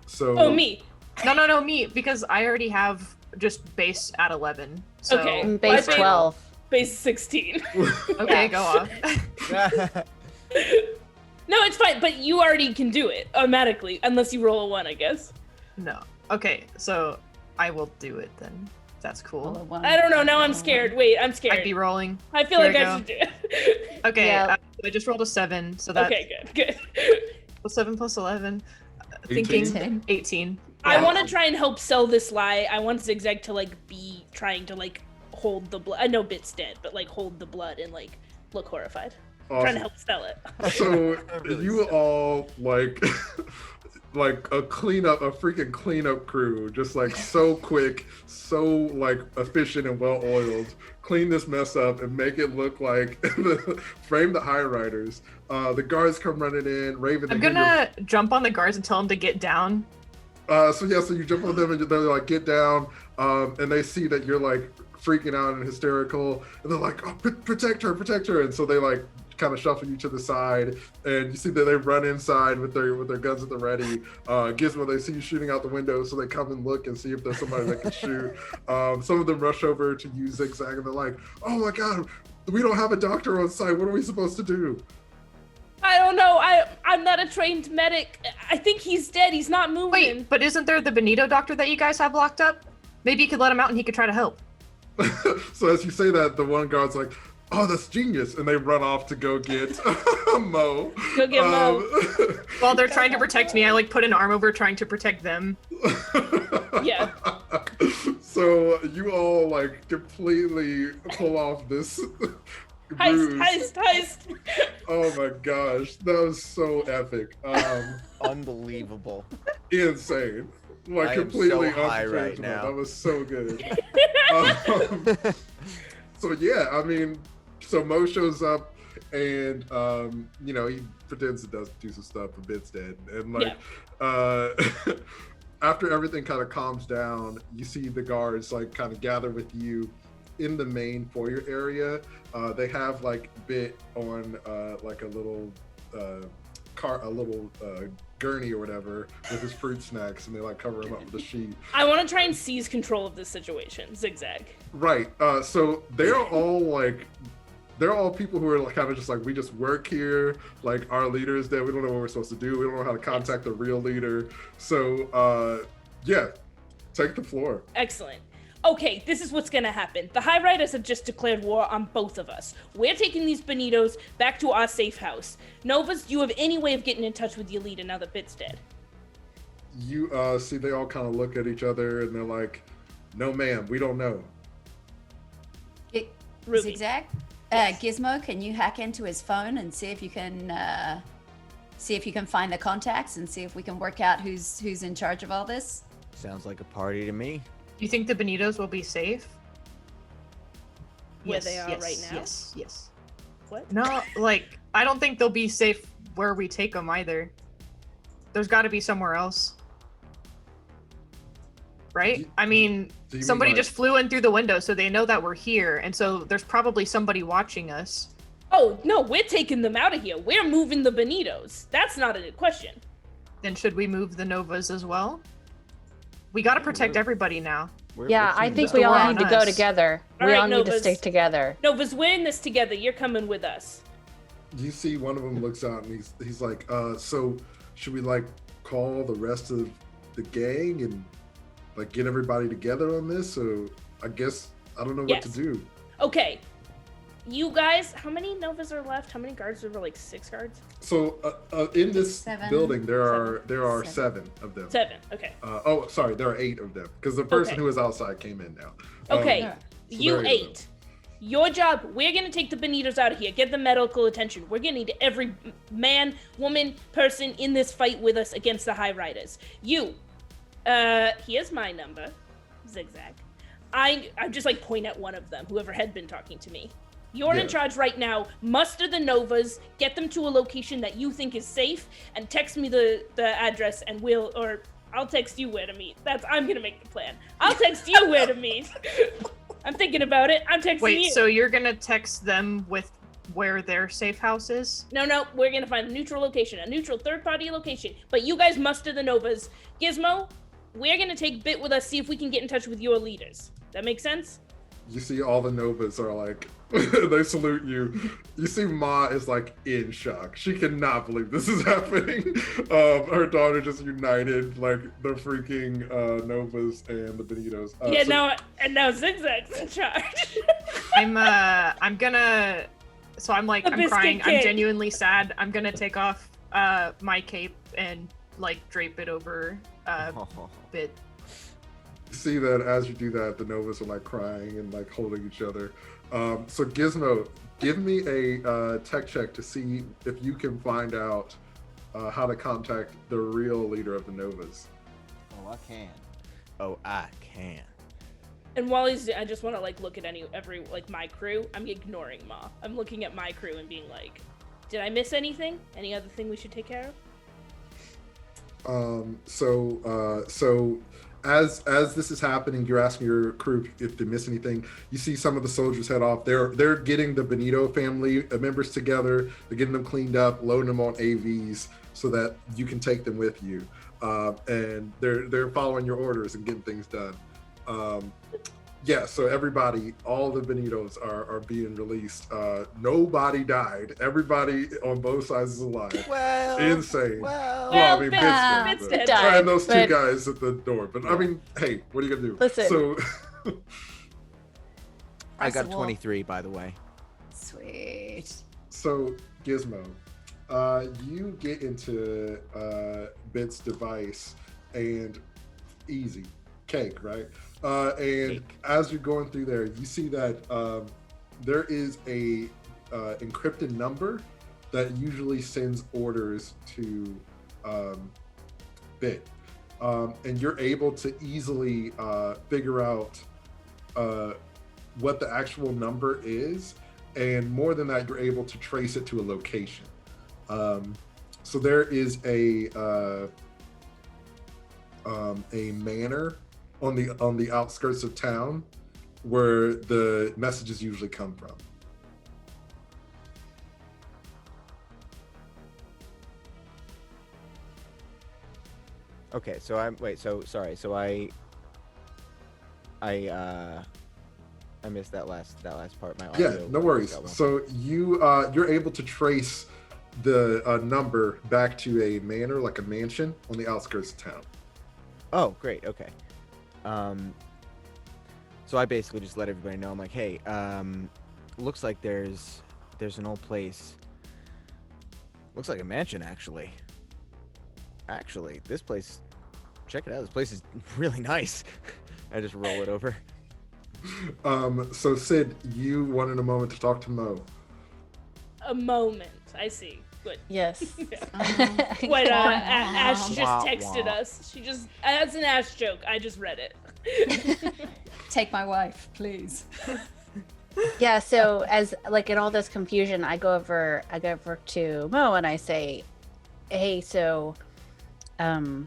So. Me. No, me, because I already have just base at 11. So. Okay. Base 12. Base 16. Okay, go off. No, it's fine, but you already can do it automatically, unless you roll a 1, I guess. No. Okay, so I will do it then. That's cool. I don't know, now I'm scared. Wait, I'm scared. I'd be rolling. I feel Here like we I go. should do it. Okay, Yeah. I just rolled a 7, so that's Okay, good. 7 plus 11. 18? Thinking 18. I want to try and help sell this lie. I want Zig Zag to be trying to hold the blood. I know Bit's dead, but hold the blood and look horrified. Awesome. Trying to help sell it. So you all like a freaking cleanup crew, just so quick, so efficient and well oiled, clean this mess up and make it look like frame the high riders. The guards come running in. Ravenne. I'm gonna jump on the guards and tell them to get down. So you jump on them and they're like, get down, and they see that you're freaking out and hysterical, and they're like, oh, protect her, and so they kind of shuffle you to the side, and you see that they run inside with their guns at the ready. Gizmo, they see you shooting out the window, so they come and look and see if there's somebody that can shoot. Some of them rush over to use Zig Zag, and they're like, oh my god, we don't have a doctor on site, what are we supposed to do? I don't know. I'm not a trained medic. I think he's dead. He's not moving. Wait, but isn't there the Benito doctor that you guys have locked up? Maybe you could let him out and he could try to help. So as you say that, the one guard's like, oh, that's genius, and they run off to go get Mo. Go get Mo. While they're trying to protect me, I put an arm over trying to protect them. Yeah. So you all completely pull off this Heist. Oh my gosh, that was so epic. Unbelievable. Insane. I am Completely so high right unprofessional. now. That was so good. So yeah, so Mo shows up and he pretends to do some stuff, but Bit's dead. And after everything kind of calms down, you see the guards kind of gather with you in the main foyer area. They have Bit on a little gurney or whatever with his fruit snacks, and they cover him up with a sheet. I want to try and seize control of this situation. Zig Zag. Right. So they're all people who are kind of just we just work here. Our leader is dead. We don't know what we're supposed to do. We don't know how to contact the real leader. So yeah, take the floor. Excellent. Okay, this is what's gonna happen. The High Riders have just declared war on both of us. We're taking these Benitos back to our safe house. Novas, do you have any way of getting in touch with your leader now that Bit's dead? You see they all kind of look at each other and they're like, no ma'am, we don't know. Ruby. Zigzag? Yes. Gizmo, can you hack into his phone and see if you can find the contacts and see if we can work out who's in charge of all this? Sounds like a party to me. You think the Benitos will be safe? Where they are right now? Yes. What? No, I don't think they'll be safe where we take them either. There's got to be somewhere else. Right? Do you Somebody mean just flew in through the window, so they know that we're here, and so there's probably somebody watching us. Oh, no, we're taking them out of here. We're moving the Benitos. That's not a question. Then should we move the Novas as well? We got to protect everybody now. Yeah, I think we all need to go together. All We right, all need to Novas. stick together. Novas, we're in this together. You're coming with us. You see one of them looks out and he's like, so should we call the rest of the gang and get everybody together on this? So I guess I don't know what to do. Okay. You guys, how many Novas are left? How many guards are there? 6 guards? So in this Seven. building there are 7 of them. 7. Okay. Sorry, there are 8 of them because the person Okay. who was outside came in now. Okay. You ate. Your job, we're gonna take the Bonitos out of here, get the medical attention. We're gonna need every man, woman, person in this fight with us against the High Riders. You, here's my number, Zig Zag. I'm just like point at one of them, whoever had been talking to me. You're in charge right now. Muster the Novas, get them to a location that you think is safe, and text me the address, and I'll text you where to meet. I'm gonna make the plan. I'll text you where to meet. I'm thinking about it. I'm texting you. Wait, so you're gonna text them with where their safe house is? No, we're gonna find a neutral location, a neutral third-party location. But you guys muster the Novas. Gizmo, we're gonna take Bit with us, see if we can get in touch with your leaders. That make sense? You see all the Novas are like, they salute you. You see Ma is like in shock. She cannot believe this is happening. Her daughter just united like the freaking Novas and the Bonitos. Now Zig Zag's in charge. I'm crying. I'm genuinely sad. I'm gonna take off my cape and like drape it over Bit. You see that as you do that, the Novas are like crying and like holding each other. So Gizmo, give me a tech check to see if you can find out how to contact the real leader of the Novas. I can. And while I just want to like look at every my crew. I'm ignoring Ma. I'm looking at my crew and being like, did I miss anything? Any other thing we should take care of? So as this is happening, you're asking your crew if they miss anything. You see some of the soldiers head off. They're getting the Bonito family members together. They're getting them cleaned up, loading them on AVs so that you can take them with you. And they're following your orders and getting things done. So everybody, all the Bonitos are being released. Nobody died. Everybody on both sides is alive. Well, insane. Well, Bit's dead. And those two guys at the door. But I mean, hey, what are you gonna do? Listen. So I got 23, by the way. Sweet. So Gizmo, you get into Bit's device and easy cake, right? And as you're going through there, you see that there is a encrypted number that usually sends orders to Bit, and you're able to easily figure out what the actual number is, and more than that, you're able to trace it to a location. So there is a manor on the outskirts of town where the messages usually come from. Okay, so I missed that last part. My audio No worries. So you're able to trace the number back to a manor, like a mansion on the outskirts of town. Oh, great. Okay. So I basically just let everybody know. I'm like, hey, looks like there's an old place. Looks like a mansion, actually. Actually, this place, check it out. This place is really nice. I just roll it over. So Sid, you wanted a moment to talk to Mo. A moment. I see. Good. Yes. What Ash just texted us. She just, that's an Ash joke. I just read it. Take my wife, please. Yeah, so as like in all this confusion, I go over to Mo and I say, hey, so I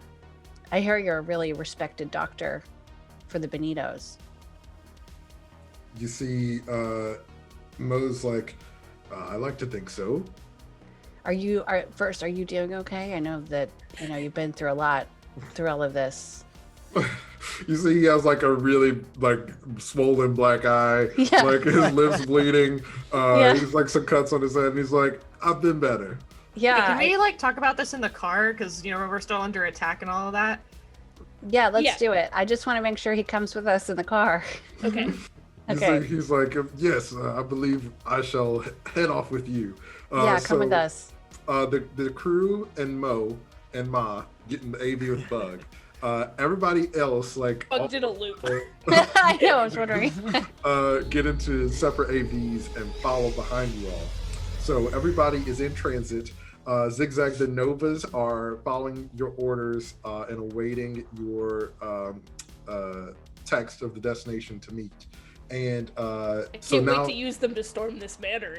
hear you're a really respected doctor for the Bonitos. You see Mo's like, I like to think so. Are you doing okay? I know that, you've been through a lot through all of this. You see he has like a really like swollen black eye, Yeah. like his lips bleeding. He's like some cuts on his head and he's like, I've been better. Yeah. Can we like talk about this in the car? Because we're still under attack and all of that. Yeah, let's do it. I just want to make sure he comes with us in the car. Okay. Okay. He's like, yes, I believe I shall head off with you. Come with us. The crew and Mo and Ma getting the AV with Bug. Everybody else, like, Bugged in a loop. I know, I was wondering. get into separate AVs and follow behind you all. So everybody is in transit. Zig Zag, the Novas are following your orders and awaiting your text of the destination to meet. And I so can't now, wait to use them to storm this manor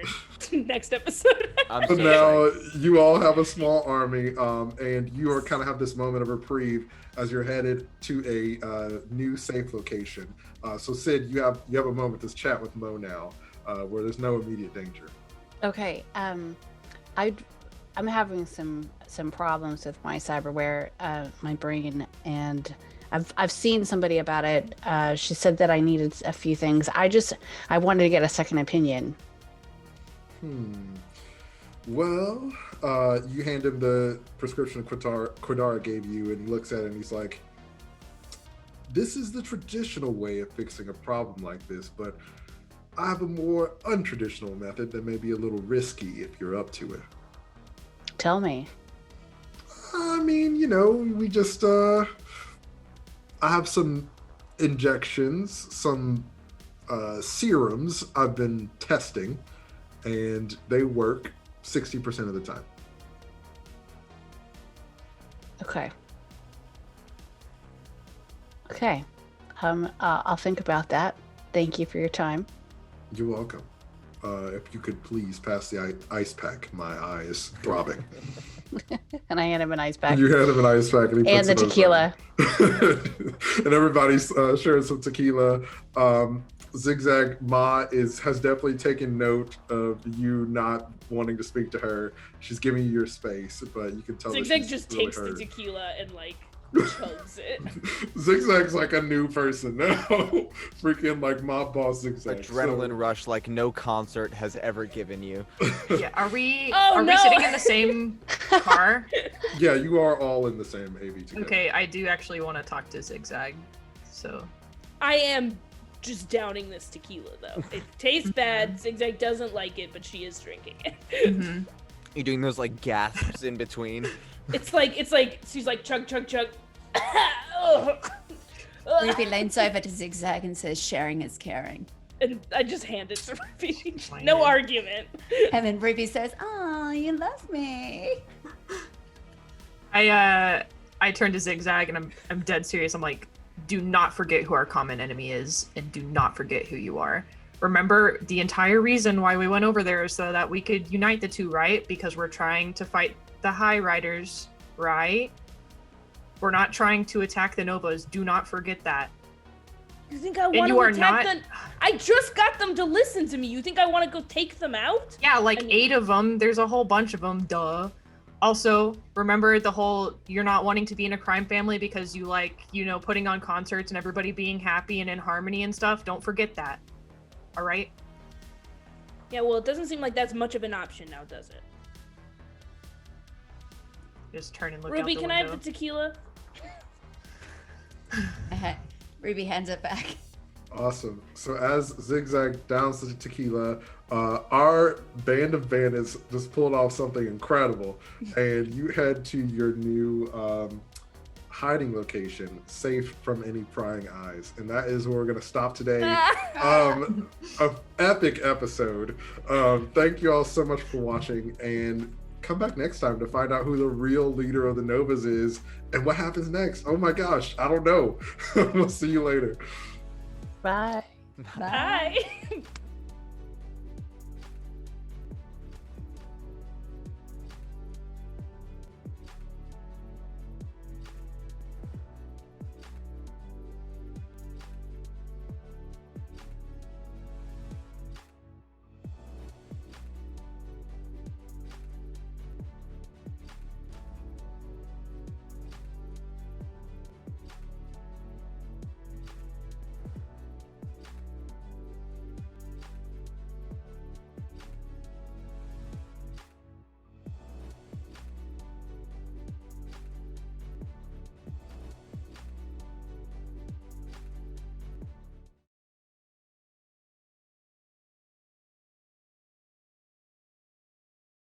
in next episode. so now you all have a small army, and you are kind of have this moment of reprieve as you're headed to a new safe location. So Sid, you have a moment to chat with Mo now, where there's no immediate danger. Okay. I'm having some problems with my cyberware, my brain, and I've seen somebody about it. She said that I needed a few things. I wanted to get a second opinion. Well, you hand him the prescription Quadara gave you, and he looks at it and he's like, "This is the traditional way of fixing a problem like this, but I have a more untraditional method that may be a little risky if you're up to it." Tell me. I mean, we just, I have some injections, some serums I've been testing, and they work 60% of the time. Okay. I'll think about that. Thank you for your time. You're welcome. If you could please pass the ice pack. My eye is throbbing. And I hand him an ice pack. You hand him an ice pack, and he puts and the it tequila. And everybody's sharing some tequila. Zig Zag Ma has definitely taken note of you not wanting to speak to her. She's giving you your space, but you can tell Zig that Zag she's just really takes hurt. the tequila and chugs it. Zig Zag's like a new person now. Freaking like mob boss Zig Zag. Adrenaline rush like no concert has ever given you. Yeah, are we no. sitting in the same car? Yeah, you are all in the same AV together. Okay, I do actually want to talk to Zig Zag. So I am just downing this tequila though. It tastes bad. Zig Zag doesn't like it, but she is drinking it. mhm. You're doing those like gasps in between. It's like she's like chug chug chug. Ruby leans over to Zig Zag and says, "Sharing is caring." And I just hand it to Ruby. Fine. No argument. And then Ruby says, "Oh, you love me." I turn to Zig Zag and I'm dead serious. I'm like, do not forget who our common enemy is, and do not forget who you are. Remember, the entire reason why we went over there is so that we could unite the two, right? Because we're trying to fight the High Riders, right? We're not trying to attack the Novas. Do not forget that. You think I want to attack them? I just got them to listen to me. You think I want to go take them out? Yeah, like 8 of them. There's a whole bunch of them, duh. Also, remember the whole you're not wanting to be in a crime family because you like, putting on concerts and everybody being happy and in harmony and stuff? Don't forget that. All right? Yeah, well, it doesn't seem like that's much of an option now, does it? Just turn and look Ruby, out the can window. I have the tequila? Ruby hands it back. Awesome. So as Zig Zag downs the tequila, our band of bandits just pulled off something incredible, and you head to your new hiding location, safe from any prying eyes. And that is where we're gonna stop today. An epic episode. Thank you all so much for watching, and come back next time to find out who the real leader of the Novas is and what happens next. Oh my gosh, I don't know. We'll see you later. Bye. Bye.